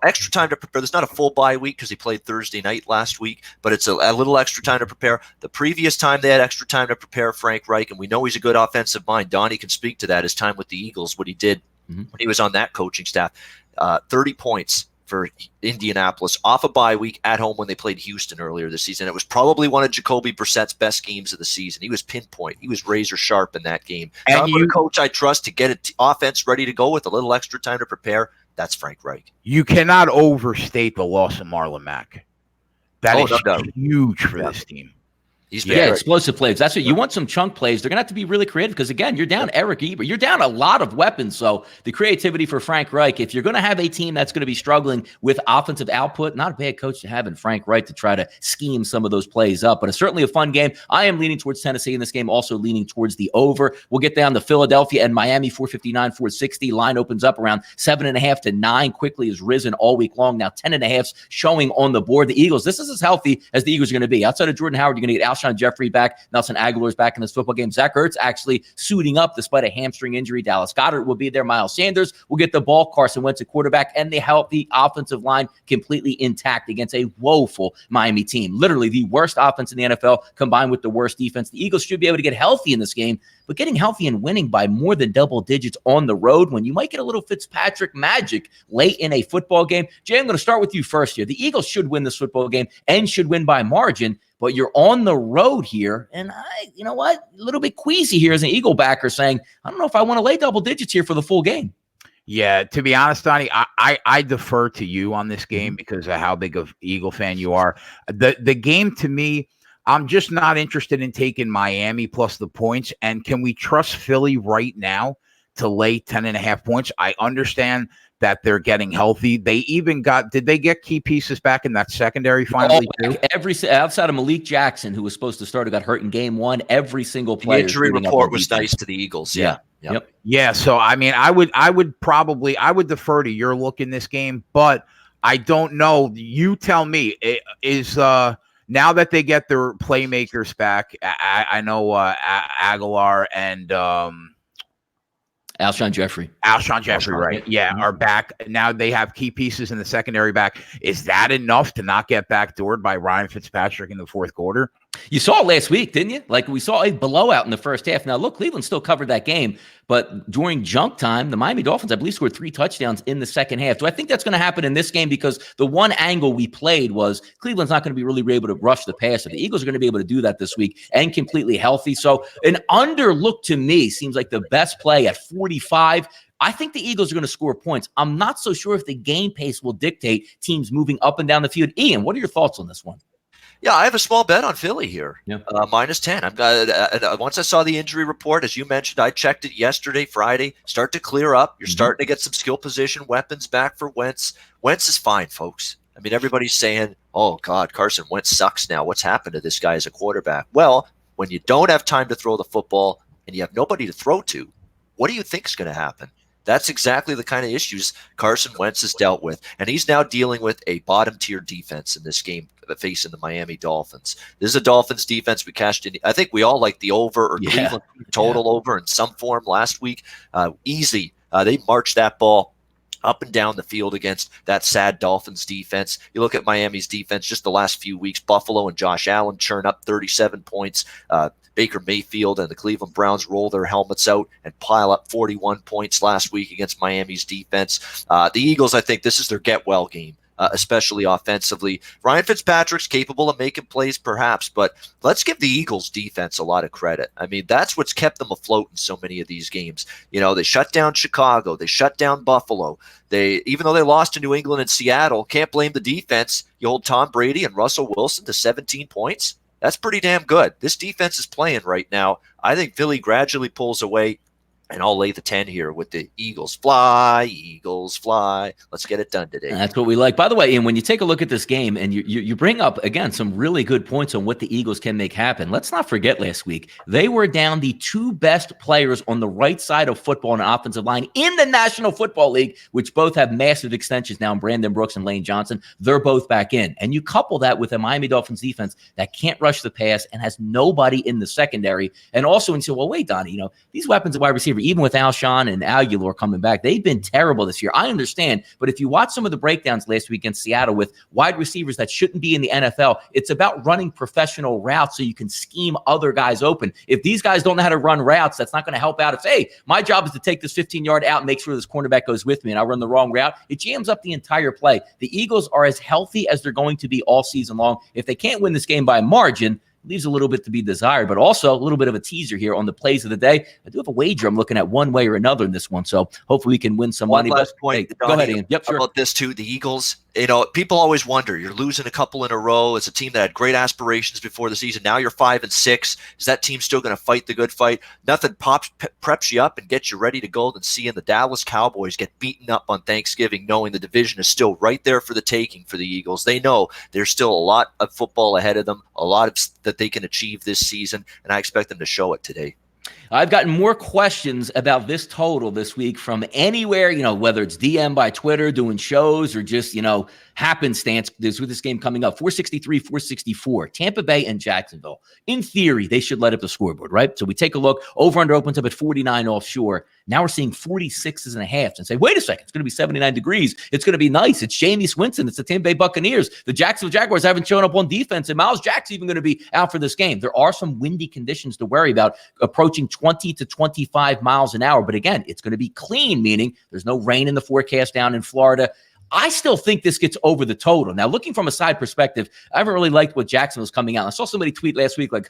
extra time to prepare. There's not a full bye week because he played Thursday night last week, but it's a little extra time to prepare. The previous time they had extra time to prepare Frank Reich, and we know he's a good offensive mind. Donnie can speak to that, his time with the Eagles, what he did when he was on that coaching staff. 30 points for Indianapolis off a bye week at home when they played Houston earlier this season. It was probably one of Jacoby Brissett's best games of the season. He was pinpoint. He was razor sharp in that game. And a coach I trust to get an offense ready to go with a little extra time to prepare. That's Frank Reich. You cannot overstate the loss of Marlon Mack. That is huge for this team. He's explosive plays. That's what you want. Some chunk plays. They're gonna have to be really creative because, again, you're down Eric Ebert. You're down a lot of weapons. So the creativity for Frank Reich, if you're going to have a team that's going to be struggling with offensive output, not a bad coach to have in Frank Reich to try to scheme some of those plays up. But it's certainly a fun game. I am leaning towards Tennessee in this game, also leaning towards the over. We'll get down to Philadelphia and Miami, 459, 460. Line opens up around 7.5 to 9. Quickly has risen all week long. Now 10.5 showing on the board. The Eagles, this is as healthy as the Eagles are going to be. Outside of Jordan Howard, you're going to get Alshon Jeffrey back. Nelson Aguilar's back in this football game. Zach Ertz actually suiting up despite a hamstring injury. Dallas Goedert will be there. Miles Sanders will get the ball. Carson Wentz at quarterback, and the healthy offensive line completely intact against a woeful Miami team. Literally the worst offense in the NFL combined with the worst defense. The Eagles should be able to get healthy in this game, but getting healthy and winning by more than double digits on the road when you might get a little Fitzpatrick magic late in a football game. Jay, I'm going to start with you first here. The Eagles should win this football game and should win by margin, but you're on the road here, and you know what? A little bit queasy here as an Eagle backer saying, I don't know if I want to lay double digits here for the full game. Yeah, to be honest, Donnie, I defer to you on this game because of how big of Eagle fan you are. The game, to me, I'm just not interested in taking Miami plus the points. And can we trust Philly right now to lay 10.5 points? I understand that they're getting healthy. They even did they get key pieces back in that secondary finally too? Outside of Malik Jackson, who was supposed to start, who got hurt in game one, every single player. The injury report was nice to the Eagles. Yeah. Yep. Yeah. So, I mean, I would defer to your look in this game, but I don't know. You tell me, now that they get their playmakers back, I know Aguilar and Alshon Jeffrey, right? Yeah, are back. Now they have key pieces in the secondary back. Is that enough to not get backdoored by Ryan Fitzpatrick in the fourth quarter? You saw it last week, didn't you? Like, we saw a blowout in the first half. Now, look, Cleveland still covered that game, but during junk time, the Miami Dolphins, I believe, scored 3 touchdowns in the second half. Do I think that's going to happen in this game? Because the one angle we played was Cleveland's not going to be really able to rush the passer. The Eagles are going to be able to do that this week and completely healthy. So an under look to me seems like the best play at 45. I think the Eagles are going to score points. I'm not so sure if the game pace will dictate teams moving up and down the field. Ian, what are your thoughts on this one? Yeah, I have a small bet on Philly here. Yeah. -10. I've got once I saw the injury report, as you mentioned, I checked it yesterday, Friday. Start to clear up. You're starting to get some skill position weapons back for Wentz. Wentz is fine, folks. I mean, everybody's saying, "Oh God, Carson Wentz sucks now. What's happened to this guy as a quarterback?" Well, when you don't have time to throw the football and you have nobody to throw to, what do you think is going to happen? That's exactly the kind of issues Carson Wentz has dealt with. And he's now dealing with a bottom-tier defense in this game facing the Miami Dolphins. This is a Dolphins defense we cashed in. I think we all like the over or Cleveland total over in some form last week. Easy. They marched that ball up and down the field against that sad Dolphins defense. You look at Miami's defense just the last few weeks, Buffalo and Josh Allen churn up 37 points. Baker Mayfield and the Cleveland Browns roll their helmets out and pile up 41 points last week against Miami's defense. The Eagles, I think this is their get-well game, especially offensively. Ryan Fitzpatrick's capable of making plays, perhaps, but let's give the Eagles' defense a lot of credit. I mean, that's what's kept them afloat in so many of these games. You know, they shut down Chicago. They shut down Buffalo. Even though they lost to New England and Seattle, can't blame the defense. You hold Tom Brady and Russell Wilson to 17 points. That's pretty damn good. This defense is playing right now. I think Philly gradually pulls away. And I'll lay the 10 here with the Eagles fly, Eagles fly. Let's get it done today. That's what we like. By the way, Ian, when you take a look at this game and you bring up, again, some really good points on what the Eagles can make happen. Let's not forget last week, they were down the two best players on the right side of football on an offensive line in the National Football League, which both have massive extensions now in Brandon Brooks and Lane Johnson. They're both back in. And you couple that with a Miami Dolphins defense that can't rush the pass and has nobody in the secondary. And also, and you say, well, wait, Donnie, these weapons at wide receiver, even with Alshon and Aguilar coming back, they've been terrible this year. I understand, but if you watch some of the breakdowns last week against Seattle with wide receivers that shouldn't be in the NFL, it's about running professional routes so you can scheme other guys open. If these guys don't know how to run routes, that's not going to help out. If, hey, my job is to take this 15-yard out and make sure this cornerback goes with me and I run the wrong route, it jams up the entire play. The Eagles are as healthy as they're going to be all season long. If they can't win this game by a margin, leaves a little bit to be desired, but also a little bit of a teaser here on the plays of the day. I do have a wager I'm looking at one way or another in this one, so hopefully we can win some money. Last point, hey, go ahead, Ian. Yep, sure. About this too, the Eagles, people always wonder, you're losing a couple in a row. It's a team that had great aspirations before the season. Now you're 5-6. Is that team still going to fight the good fight? Nothing preps you up and gets you ready to go than seeing the Dallas Cowboys get beaten up on Thanksgiving, knowing the division is still right there for the taking for the Eagles. They know there's still a lot of football ahead of them, a lot of that they can achieve this season, and I expect them to show it today. I've gotten more questions about this total this week from anywhere, whether it's DM by Twitter, doing shows, or just, happenstance with this game coming up. 463, 464, Tampa Bay and Jacksonville. In theory, they should light up the scoreboard, right? So we take a look. Over-under opens up at 49 offshore. Now we're seeing 46s and a half and say, wait a second, it's going to be 79 degrees. It's going to be nice. It's Jameis Winston. It's the Tampa Bay Buccaneers. The Jacksonville Jaguars haven't shown up on defense, and Miles Jack's even going to be out for this game. There are some windy conditions to worry about, approaching 20 to 25 miles an hour. But again, it's going to be clean, meaning there's no rain in the forecast down in Florida. I still think this gets over the total. Now, looking from a side perspective, I haven't really liked what Jackson was coming out. I saw somebody tweet last week like,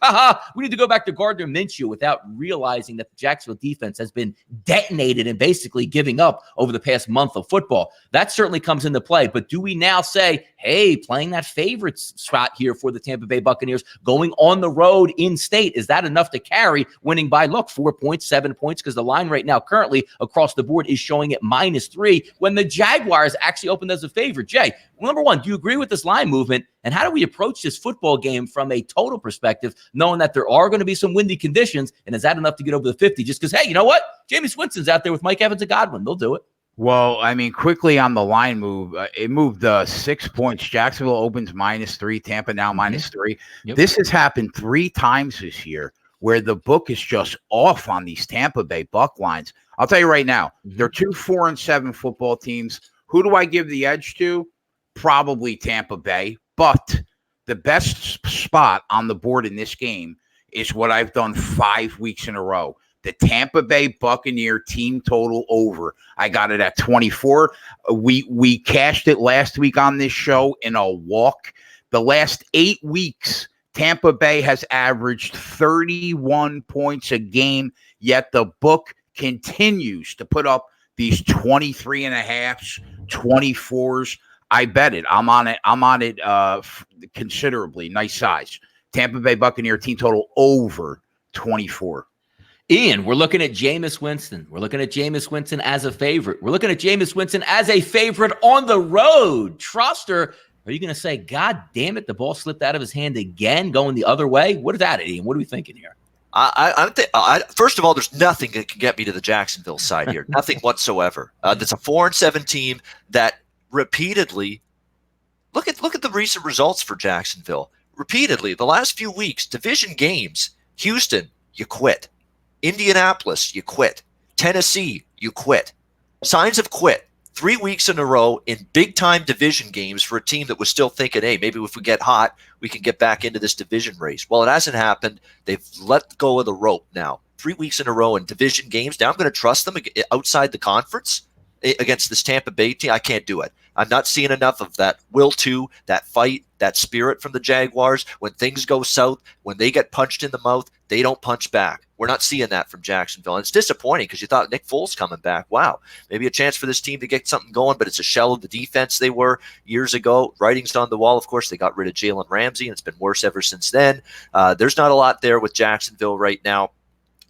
we need to go back to Gardner Minshew, without realizing that the Jacksonville defense has been detonated and basically giving up over the past month of football. That certainly comes into play. But do we now say, hey, playing that favorite spot here for the Tampa Bay Buccaneers, going on the road in state, is that enough to carry, winning by, 4 points, 7 points? Because the line right now currently across the board is showing it -3 when the Jaguars actually opened as a favorite. Jay, number one, do you agree with this line movement? And how do we approach this football game from a total perspective, knowing that there are going to be some windy conditions? And is that enough to get over the 50? Just because, hey, you know what? Jameis Winston's out there with Mike Evans and Godwin. They'll do it. Well, I mean, quickly on the line move, it moved 6 points. Jacksonville opens -3, Tampa now -3. Yep. This has happened 3 times this year where the book is just off on these Tampa Bay Buck lines. I'll tell you right now, they're 2 4-7 football teams. Who do I give the edge to? Probably Tampa Bay. But the best spot on the board in this game is what I've done 5 weeks in a row. The Tampa Bay Buccaneer team total over. I got it at 24. We cashed it last week on this show in a walk. The last 8 weeks, Tampa Bay has averaged 31 points a game, yet the book continues to put up these 23.5s, 24s. I bet it. I'm on it considerably. Nice size. Tampa Bay Buccaneer team total over 24. Ian, we're looking at Jameis Winston. We're looking at Jameis Winston as a favorite. We're looking at Jameis Winston as a favorite on the road. Trust her. Are you going to say, God damn it, the ball slipped out of his hand again, going the other way? What is that, Ian? What are we thinking here? First of all, there's nothing that can get me to the Jacksonville side here. Nothing whatsoever. That's a 4-7 team that repeatedly look at the recent results for Jacksonville. Repeatedly, the last few weeks, division games, Houston, you quit. Indianapolis, you quit. Tennessee, you quit. Signs of quit. 3 weeks in a row in big-time division games for a team that was still thinking, hey, maybe if we get hot, we can get back into this division race. Well, it hasn't happened. They've let go of the rope now. 3 weeks in a row in division games. Now I'm going to trust them outside the conference against this Tampa Bay team. I can't do it. I'm not seeing enough of that will to, that fight, that spirit from the Jaguars. When things go south, when they get punched in the mouth, they don't punch back. We're not seeing that from Jacksonville. And it's disappointing because you thought Nick Foles coming back. Wow, maybe a chance for this team to get something going, but it's a shell of the defense they were years ago. Writing's on the wall. Of course, they got rid of Jalen Ramsey, and it's been worse ever since then. There's not a lot there with Jacksonville right now.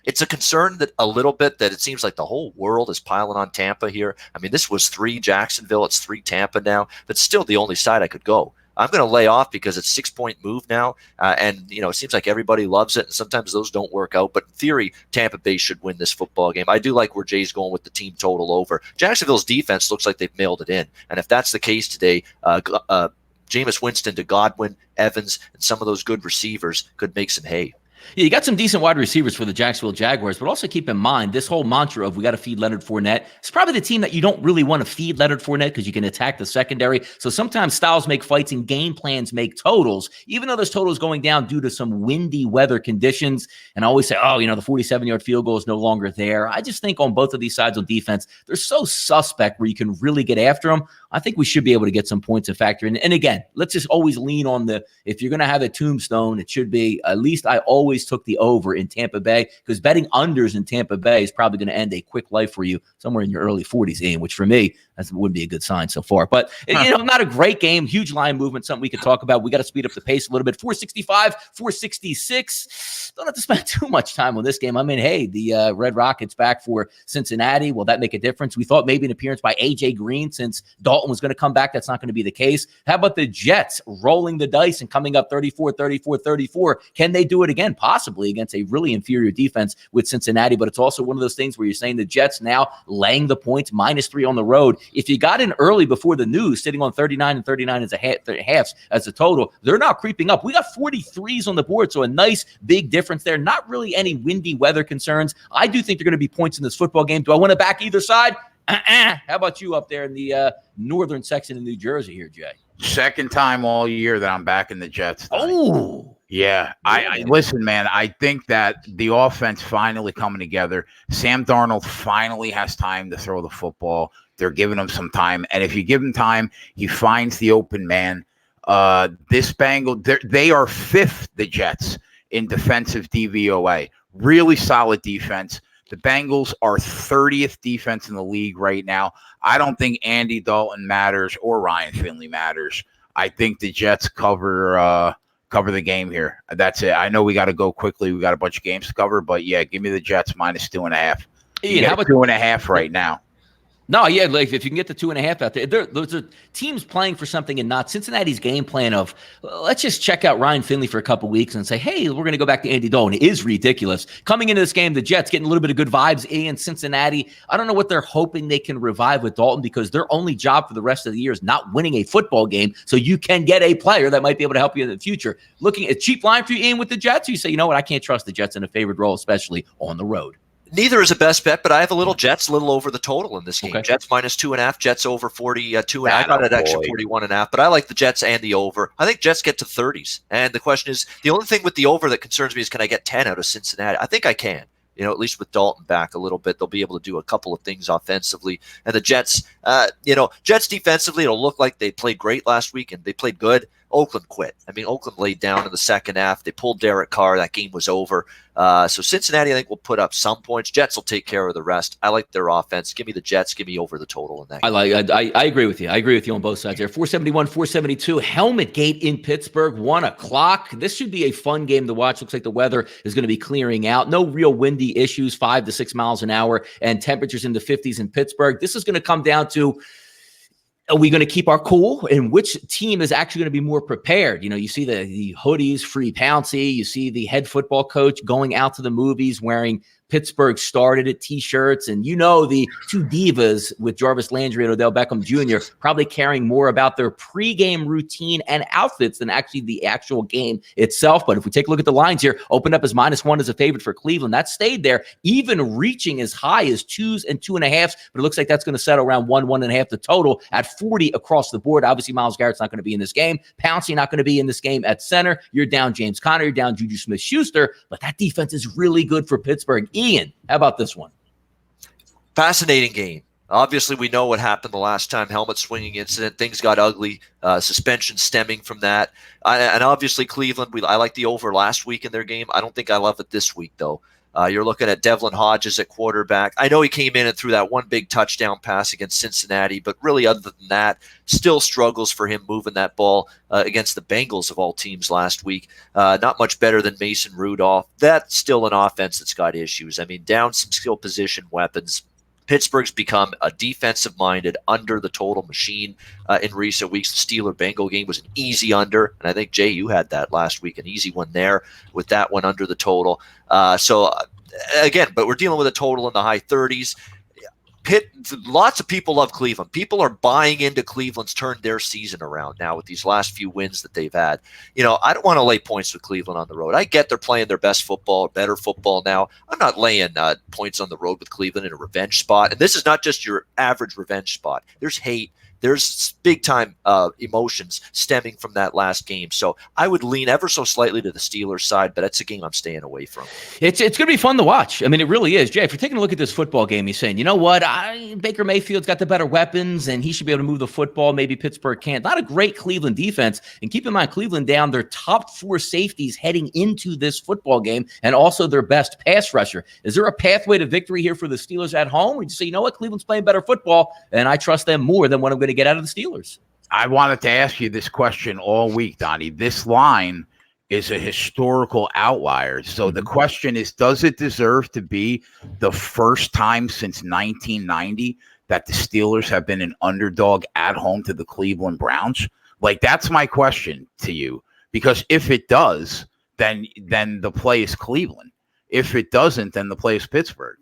It's a concern that a little bit that it seems like the whole world is piling on Tampa here. I mean, this was 3 Jacksonville. It's 3 Tampa now, but still the only side I could go. I'm going to lay off because it's 6-point move now. And, it seems like everybody loves it. And sometimes those don't work out. But in theory, Tampa Bay should win this football game. I do like where Jay's going with the team total over. Jacksonville's defense looks like they've mailed it in. And if that's the case today, Jameis Winston to Godwin, Evans, and some of those good receivers could make some hay. Yeah, you got some decent wide receivers for the Jacksonville Jaguars, but also keep in mind this whole mantra of we got to feed Leonard Fournette. It's probably the team that you don't really want to feed Leonard Fournette because you can attack the secondary. So sometimes styles make fights and game plans make totals, even though those totals going down due to some windy weather conditions. And I always say, the 47-yard field goal is no longer there. I just think on both of these sides on defense, they're so suspect where you can really get after them. I think we should be able to get some points and factor in. And again, let's just always lean on if you're going to have a tombstone, it should be, at least I always took the over in Tampa Bay, because betting unders in Tampa Bay is probably going to end a quick life for you somewhere in your early 40s, Ian, which for me, that wouldn't be a good sign so far. But, not a great game, huge line movement, something we could talk about. We got to speed up the pace a little bit. 465, 466. Don't have to spend too much time on this game. I mean, hey, the Red Rockets back for Cincinnati. Will that make a difference? We thought maybe an appearance by A.J. Green since Dalton was going to come back. That's not going to be the case. How about the Jets rolling the dice and coming up 34-34-34? Can they do it again? Possibly against a really inferior defense with Cincinnati, but it's also one of those things where you're saying the Jets now laying the points, -3 on the road. If you got in early before the news, sitting on 39 and 39 as halves as a total, they're now creeping up. We got 43s on the board, so a nice big difference there. Not really any windy weather concerns. I do think there are going to be points in this football game. Do I want to back either side? How about you up there in the northern section of New Jersey here, Jay? Second time all year that I'm back in the Jets. Oh, yeah. I listen, man. I think that the offense finally coming together. Sam Darnold finally has time to throw the football. They're giving him some time, and if you give him time, he finds the open man. This Bengal, they are 5th, the Jets, in defensive DVOA. Really solid defense. The Bengals are 30th defense in the league right now. I don't think Andy Dalton matters or Ryan Finley matters. I think the Jets cover the game here. That's it. I know we got to go quickly. We got a bunch of games to cover, but yeah, give me the Jets -2.5. Ian, how about 2.5 right now? No, yeah, like if you can get the 2.5 out there, those are teams playing for something and not Cincinnati's game plan of let's just check out Ryan Finley for a couple weeks and say, hey, we're going to go back to Andy Dalton. It is ridiculous. Coming into this game, the Jets getting a little bit of good vibes in Cincinnati. I don't know what they're hoping they can revive with Dalton, because their only job for the rest of the year is not winning a football game. So you can get a player that might be able to help you in the future. Looking at cheap line for you, Ian, with the Jets, you say, you know what, I can't trust the Jets in a favored role, especially on the road. Neither is a best bet, but I have a little Jets, a little over the total in this game. Okay. Jets -2.5, Jets over 42. I got it actually 41.5, but I like the Jets and the over. I think Jets get to 30s. And the question is, the only thing with the over that concerns me is, can I get 10 out of Cincinnati? I think I can. At least with Dalton back a little bit, they'll be able to do a couple of things offensively. And the Jets, Jets defensively, it'll look like they played great last week and they played good. Oakland quit. I mean, Oakland laid down in the second half. They pulled Derek Carr. That game was over. So Cincinnati, I think, will put up some points. Jets will take care of the rest. I like their offense. Give me the Jets. Give me over the total in that game. I agree with you. I agree with you on both sides there. 471, 472. Helmet Gate in Pittsburgh, 1 o'clock. This should be a fun game to watch. Looks like the weather is going to be clearing out. No real windy issues, 5 to 6 miles an hour, and temperatures in the 50s in Pittsburgh. This is going to come down to, are we going to keep our cool? And which team is actually going to be more prepared? You see the hoodies, free Pouncey. You see the head football coach going out to the movies wearing Pittsburgh started it T-shirts, and the two divas with Jarvis Landry and Odell Beckham Jr. probably caring more about their pregame routine and outfits than actually the actual game itself. But if we take a look at the lines here, opened up as -1 as a favorite for Cleveland. That stayed there, even reaching as high as 2s and 2.5s. But it looks like that's going to settle around 1.5 the total at 40 across the board. Obviously, Myles Garrett's not going to be in this game. Pouncey not going to be in this game at center. You're down James Conner. You're down Juju Smith-Schuster. But that defense is really good for Pittsburgh. Ian, how about this one? Fascinating game. Obviously, we know what happened the last time, helmet swinging incident. Things got ugly, suspension stemming from that. And obviously, Cleveland, I like the over last week in their game. I don't think I love it this week, though. You're looking at Devlin Hodges at quarterback. I know he came in and threw that one big touchdown pass against Cincinnati, but really other than that, still struggles for him moving that ball against the Bengals of all teams last week. Not much better than Mason Rudolph. That's still an offense that's got issues. I mean, down some skill position weapons. Pittsburgh's become a defensive-minded, under-the-total machine in recent weeks. The Steeler-Bengal game was an easy under, and I think, Jay, you had that last week, an easy one there with that one under the total. Again, but we're dealing with a total in the high 30s. Lots of people love Cleveland. People are buying into Cleveland's turned their season around now with these last few wins that they've had. I don't want to lay points with Cleveland on the road. I get they're playing their best football, better football now. I'm not laying points on the road with Cleveland in a revenge spot. And this is not just your average revenge spot. There's hate. There's big-time emotions stemming from that last game. So I would lean ever so slightly to the Steelers side, but that's a game I'm staying away from. It's going to be fun to watch. I mean, it really is. Jay, if you're taking a look at this football game, he's saying, you know what, Baker Mayfield's got the better weapons, and he should be able to move the football. Maybe Pittsburgh can't. Not a great Cleveland defense. And keep in mind, Cleveland down their top 4 safeties heading into this football game, and also their best pass rusher. Is there a pathway to victory here for the Steelers at home? Or you say, you know what, Cleveland's playing better football, and I trust them more than what I'm going to get out of the Steelers. I wanted to ask you this question all week, Donnie. This line is a historical outlier. So the question is, does it deserve to be the first time since 1990 that the Steelers have been an underdog at home to the Cleveland Browns? Like, that's my question to you. Because if it does, then the play is Cleveland. If it doesn't, then the play is Pittsburgh.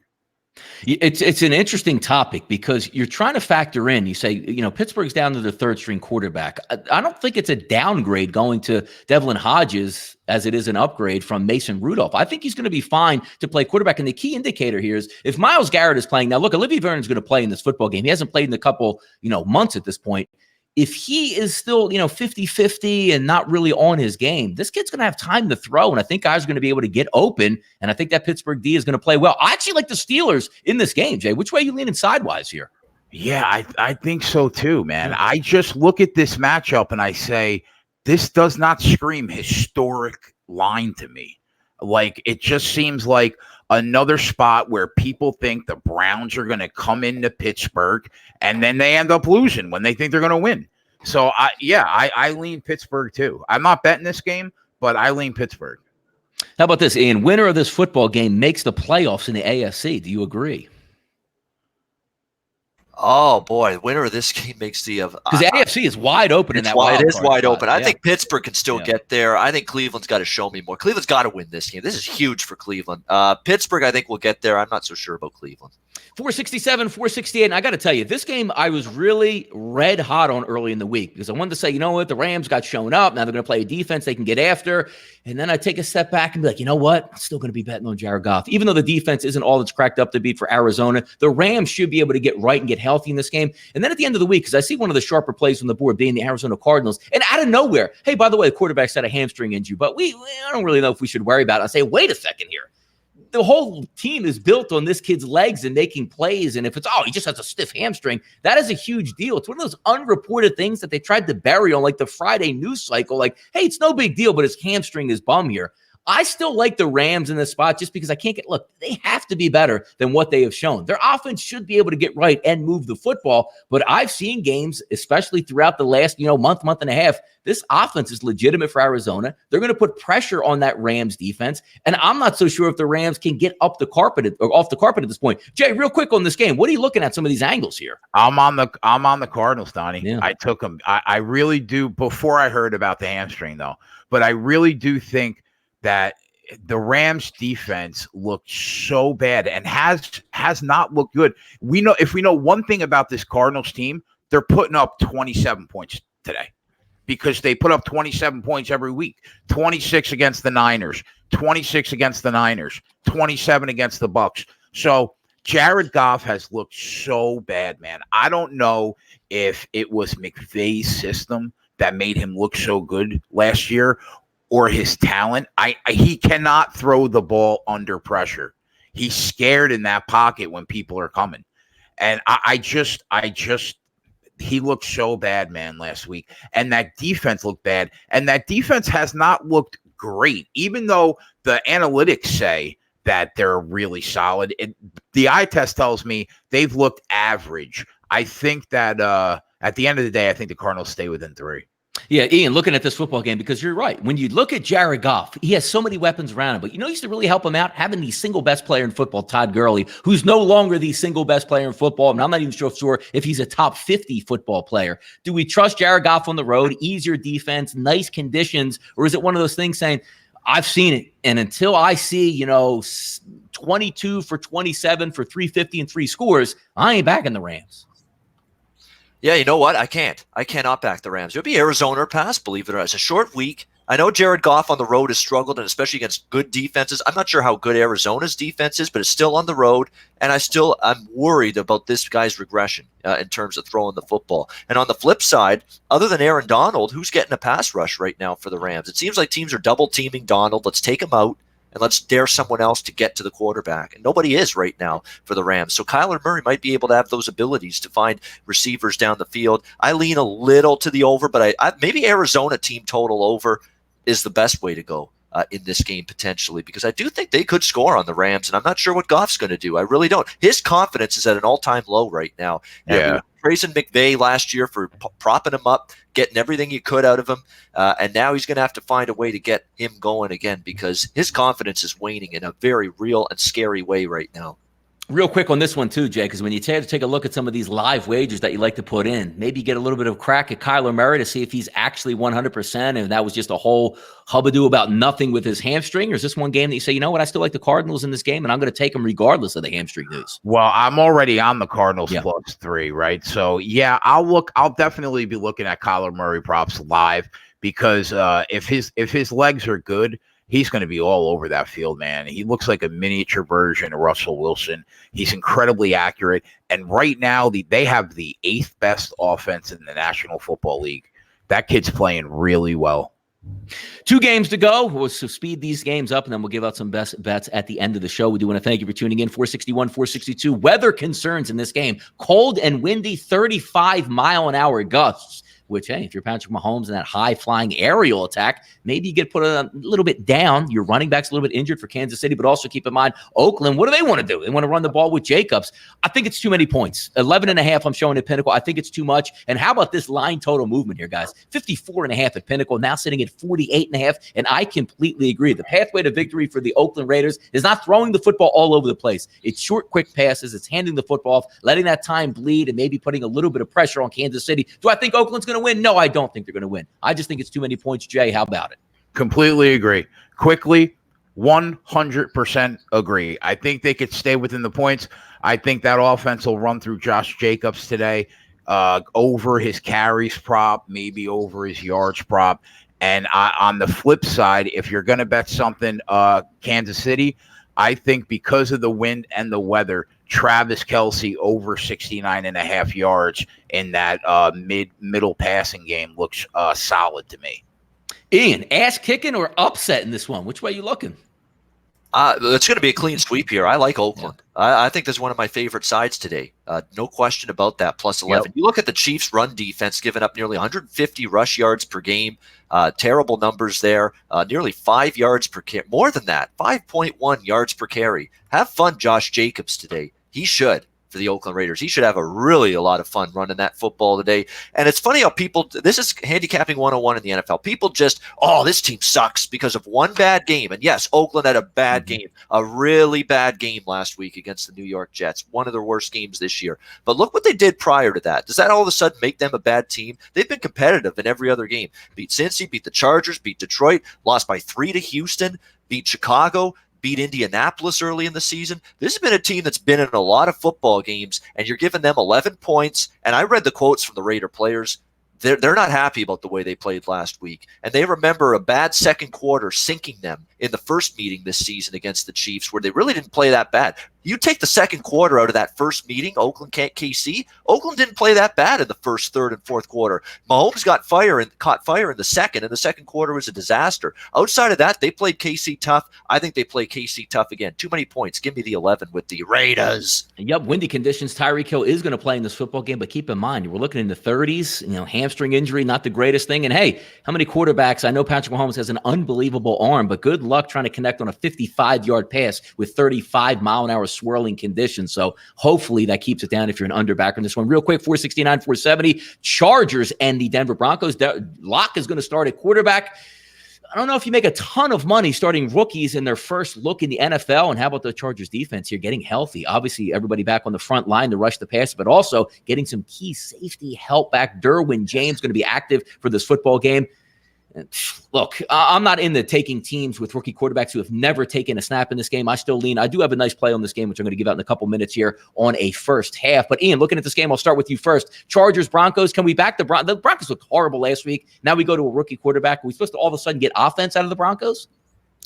It's an interesting topic because you're trying to factor in. You say, Pittsburgh's down to the third string quarterback. I don't think it's a downgrade going to Devlin Hodges as it is an upgrade from Mason Rudolph. I think he's going to be fine to play quarterback. And the key indicator here is if Myles Garrett is playing now. Look, Olivier Vernon's going to play in this football game. He hasn't played in a couple, months at this point. If he is still, 50-50 and not really on his game, this kid's going to have time to throw, and I think guys are going to be able to get open, and I think that Pittsburgh D is going to play well. I actually like the Steelers in this game, Jay. Which way are you leaning sidewise here? Yeah, I think so too, man. I just look at this matchup and I say, this does not scream historic line to me. Like, it just seems like another spot where people think the Browns are going to come into Pittsburgh and then they end up losing when they think they're going to win. So, I lean Pittsburgh too. I'm not betting this game, but I lean Pittsburgh. How about this, Ian? Winner of this football game makes the playoffs in the AFC. Do you agree? Oh, boy. Winner of this game makes the because the AFC is wide open in that wild card. It is wide open. I Yeah. think Pittsburgh can still get there. I think Cleveland's got to show me more. Cleveland's got to win this game. This is huge for Cleveland. Pittsburgh, I think, will get there. I'm not so sure about Cleveland. 467, 468. And I got to tell you, this game I was really red hot on early in the week because I wanted to say, you know what, the Rams got shown up. Now they're going to play a defense they can get after. And then I take a step back and be like, you know what? I'm still going to be betting on Jared Goff. Even though the defense isn't all it's cracked up to be for Arizona, the Rams should be able to get right and get healthy in this game. And then at the end of the week, because I see one of the sharper plays on the board being the Arizona Cardinals, and out of nowhere, hey, by the way, the quarterback's had a hamstring injury, but I don't really know if we should worry about it. I say, wait a second here. The whole team is built on this kid's legs and making plays. And if it's, he just has a stiff hamstring, that is a huge deal. It's one of those unreported things that they tried to bury on like the Friday news cycle. Like, hey, it's no big deal, but his hamstring is bum here. I still like the Rams in this spot just because they have to be better than what they have shown. Their offense should be able to get right and move the football. But I've seen games, especially throughout the last, month and a half, this offense is legitimate for Arizona. They're going to put pressure on that Rams defense. And I'm not so sure if the Rams can get up the carpet or off the carpet at this point. Jay, real quick on this game, what are you looking at some of these angles here? I'm on the Cardinals, Donnie. Yeah. I took them. I really do, before I heard about the hamstring though, but I really do think that the Rams defense looked so bad and has not looked good. If we know one thing about this Cardinals team, they're putting up 27 points today because they put up 27 points every week. 26 against the Niners, 26 against the Niners, 27 against the Bucs. So Jared Goff has looked so bad, man. I don't know if it was McVay's system that made him look so good last year or his talent. He cannot throw the ball under pressure. He's scared in that pocket when people are coming. And he looked so bad, man, last week. And that defense looked bad. And that defense has not looked great, even though the analytics say that they're really solid. The eye test tells me they've looked average. I think that at the end of the day, I think the Cardinals stay within 3. Yeah, Ian, looking at this football game, because you're right. When you look at Jared Goff, he has so many weapons around him. But you know, used to really help him out having the single best player in football, Todd Gurley, who's no longer the single best player in football. And I'm not even sure if he's a top 50 football player. Do we trust Jared Goff on the road? Easier defense, nice conditions, or is it one of those things saying, I've seen it, and until I see 22 for 27 for 350 and 3 scores, I ain't backing the Rams. Yeah, you know what? I cannot back the Rams. It'll be Arizona or pass, believe it or not. It's a short week. I know Jared Goff on the road has struggled, and especially against good defenses. I'm not sure how good Arizona's defense is, but it's still on the road, and I'm worried about this guy's regression in terms of throwing the football. And on the flip side, other than Aaron Donald, who's getting a pass rush right now for the Rams? It seems like teams are double-teaming Donald. Let's take him out, and let's dare someone else to get to the quarterback. And nobody is right now for the Rams. So Kyler Murray might be able to have those abilities to find receivers down the field. I lean a little to the over, but I maybe Arizona team total over is the best way to go in this game potentially, because I do think they could score on the Rams, and I'm not sure what Goff's going to do. I really don't. His confidence is at an all-time low right now. And we were praising McVay last year for propping him up, getting everything you could out of him, and now he's going to have to find a way to get him going again, because his confidence is waning in a very real and scary way right now. Real quick on this one too, Jay, because when you take a look at some of these live wagers that you like to put in, maybe get a little bit of crack at Kyler Murray to see if he's actually 100%, and that was just a whole hubbub about nothing with his hamstring, or is this one game that you say, you know what, I still like the Cardinals in this game, and I'm going to take them regardless of the hamstring news? Well, I'm already on the Cardinals +3, right? So yeah, I'll definitely be looking at Kyler Murray props live, because if his legs are good, he's going to be all over that field, man. He looks like a miniature version of Russell Wilson. He's incredibly accurate. And right now, they have the 8th best offense in the National Football League. That kid's playing really well. 2 games to go. We'll speed these games up, and then we'll give out some best bets at the end of the show. We do want to thank you for tuning in. 461, 462. Weather concerns in this game. Cold and windy, 35-mile-an-hour gusts. Which, hey, if you're Patrick Mahomes in that high-flying aerial attack, maybe you get put a little bit down. Your running back's a little bit injured for Kansas City, but also keep in mind, Oakland, what do they want to do? They want to run the ball with Jacobs. I think it's too many points. 11.5 I'm showing at Pinnacle. I think it's too much. And how about this line total movement here, guys? 54.5 at Pinnacle, now sitting at 48.5, and I completely agree. The pathway to victory for the Oakland Raiders is not throwing the football all over the place. It's short, quick passes. It's handing the football off, letting that time bleed, and maybe putting a little bit of pressure on Kansas City. Do I think Oakland's going to win? No, I don't think they're going to win. I just think it's too many points. Jay, how about it? Completely agree. Quickly, 100% agree. I think they could stay within the points. I think that offense will run through Josh Jacobs today, over his carries prop, maybe over his yards prop. And on the flip side, if you're going to bet something, Kansas City, I think because of the wind and the weather, Travis Kelce over 69.5 yards in that middle passing game looks solid to me. Ian, ass kicking or upset in this one? Which way are you looking? It's going to be a clean sweep here. I like Oakland. I think that's one of my favorite sides today. No question about that. Plus 11. Yep. You look at the Chiefs' run defense, giving up nearly 150 rush yards per game. Terrible numbers there. Nearly 5 yards per carry. More than that, 5.1 yards per carry. Have fun, Josh Jacobs, today. He should. For the Oakland Raiders. He should have a lot of fun running that football today. And it's funny how this is handicapping 101 in the NFL. People just, this team sucks because of one bad game. And yes, Oakland had a bad game, a really bad game last week against the New York Jets, one of their worst games this year. But look what they did prior to that. Does that all of a sudden make them a bad team? They've been competitive in every other game. Beat Cincy, beat the Chargers, beat Detroit, lost by 3 to Houston, beat Chicago, beat Indianapolis early in the season. This has been a team that's been in a lot of football games, and you're giving them 11 points. And I read the quotes from the Raider players. They're not happy about the way they played last week. And they remember a bad second quarter sinking them in the first meeting this season against the Chiefs, where they really didn't play that bad. You take the second quarter out of that first meeting, Oakland KC. Oakland didn't play that bad in the first, third, and fourth quarter. Mahomes caught fire in the second, and the second quarter was a disaster. Outside of that, they played KC tough. I think they play KC tough again. Too many points. Give me the 11 with the Raiders. Yep, windy conditions. Tyreek Hill is going to play in this football game, but keep in mind, we're looking in the 30s. Hamstring injury, not the greatest thing. And hey, how many quarterbacks? I know Patrick Mahomes has an unbelievable arm, but good luck trying to connect on a 55-yard pass with 35-mile-an-hour swirling conditions. So hopefully that keeps it down if you're an underbacker in this one. Real quick, 469, 470. Chargers and the Denver Broncos. Locke is going to start at quarterback. I don't know if you make a ton of money starting rookies in their first look in the NFL. And how about the Chargers defense here getting healthy? Obviously, everybody back on the front line to rush the pass, but also getting some key safety help back. Derwin James going to be active for this football game. And look, I'm not into taking teams with rookie quarterbacks who have never taken a snap in this game. I still lean. I do have a nice play on this game, which I'm going to give out in a couple minutes here on a first half. But Ian, looking at this game, I'll start with you first. Chargers, Broncos. Can we back the Broncos? The Broncos looked horrible last week. Now we go to a rookie quarterback. Are we supposed to all of a sudden get offense out of the Broncos?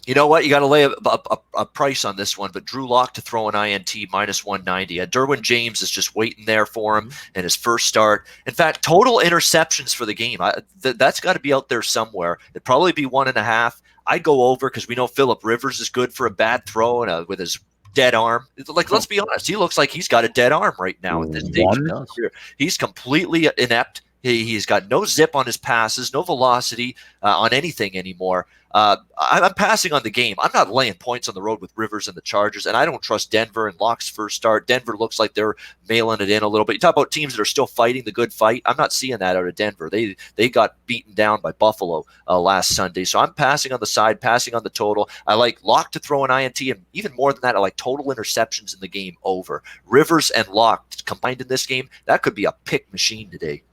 You know what? You got to lay a price on this one, but Drew Lock to throw an INT minus 190. Derwin James is just waiting there for him in his first start. In fact, total interceptions for the game, that's got to be out there somewhere. It'd probably be 1.5. I'd go over because we know Phillip Rivers is good for a bad throw and with his dead arm. Let's be honest. He looks like he's got a dead arm right now at this stage of his career. He's completely inept. He's got no zip on his passes, no velocity on anything anymore. I'm passing on the game. I'm not laying points on the road with Rivers and the Chargers, and I don't trust Denver and Locke's first start. Denver looks like they're mailing it in a little bit. You talk about teams that are still fighting the good fight. I'm not seeing that out of Denver. They got beaten down by Buffalo last Sunday. So I'm passing on the side, passing on the total. I like Locke to throw an INT, and even more than that, I like total interceptions in the game over. Rivers and Locke combined in this game, that could be a pick machine today.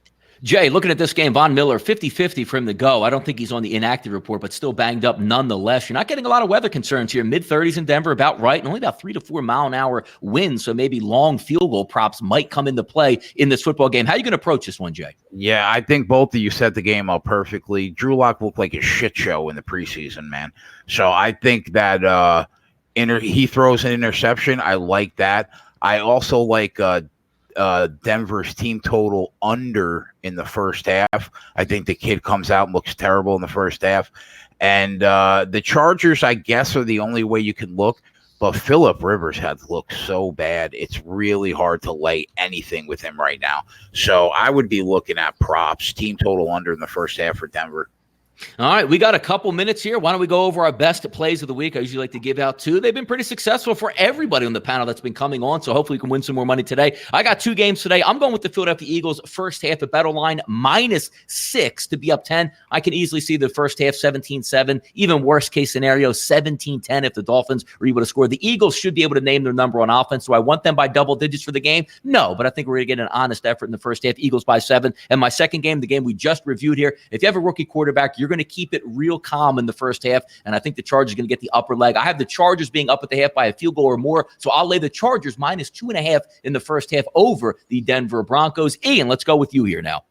Jay, looking at this game, Von Miller, 50-50 for him to go. I don't think he's on the inactive report, but still banged up nonetheless. You're not getting a lot of weather concerns here. Mid-30s in Denver, about right, and only about 3 to 4 mile-an-hour winds, so maybe long field goal props might come into play in this football game. How are you going to approach this one, Jay? Yeah, I think both of you set the game up perfectly. Drew Lock looked like a shit show in the preseason, man. So I think that he throws an interception. I like that. I also like Denver's team total under in the first half. I think the kid comes out and looks terrible in the first half. And the Chargers, I guess, are the only way you can look. But Phillip Rivers has looked so bad. It's really hard to lay anything with him right now. So I would be looking at props. Team total under in the first half for Denver. All right, we got a couple minutes here. Why don't we go over our best plays of the week? I usually like to give out two. They've been pretty successful for everybody on the panel that's been coming on, so hopefully we can win some more money today. I got two games today. I'm going with the Philadelphia Eagles first half at battle line -6 to be up 10. I can easily see the first half 17-7, even worst case scenario 17-10 if the Dolphins are able to score. The Eagles should be able to name their number on offense. Do I want them by double digits for the game? No, but I think we're going to get an honest effort in the first half. Eagles by 7. And my second game, the game we just reviewed here, if you have a rookie quarterback, you're going to keep it real calm in the first half, and I think the Chargers are going to get the upper leg. I have the Chargers being up at the half by a field goal or more, so I'll lay the Chargers -2.5 in the first half over the Denver Broncos. Ian, let's go with you here now.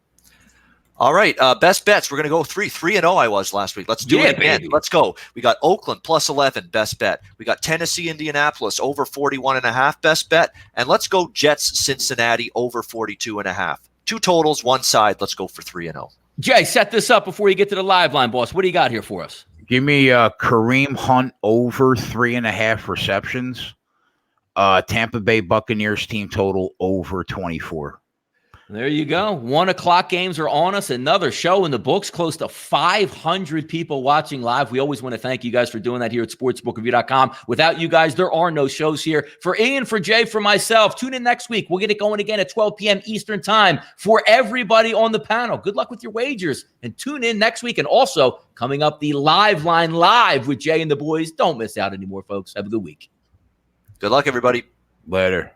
All right, best bets. We're going to go 3-0 I was last week. Let's do it again. Baby. Let's go. We got Oakland +11, best bet. We got Tennessee, Indianapolis, over 41.5, best bet. And let's go Jets, Cincinnati, over 42.5. Two totals, one side. Let's go for 3-0. Jay, set this up before you get to the live line, boss. What do you got here for us? Give me Kareem Hunt over 3.5 receptions. Tampa Bay Buccaneers team total over 24. There you go. 1 o'clock games are on us. Another show in the books. Close to 500 people watching live. We always want to thank you guys for doing that here at sportsbookreview.com. Without you guys, there are no shows here. For Ian, for Jay, for myself, tune in next week. We'll get it going again at 12 p.m. Eastern time for everybody on the panel. Good luck with your wagers. And tune in next week. And also, coming up, the live line live with Jay and the boys. Don't miss out anymore, folks. Have a good week. Good luck, everybody. Later.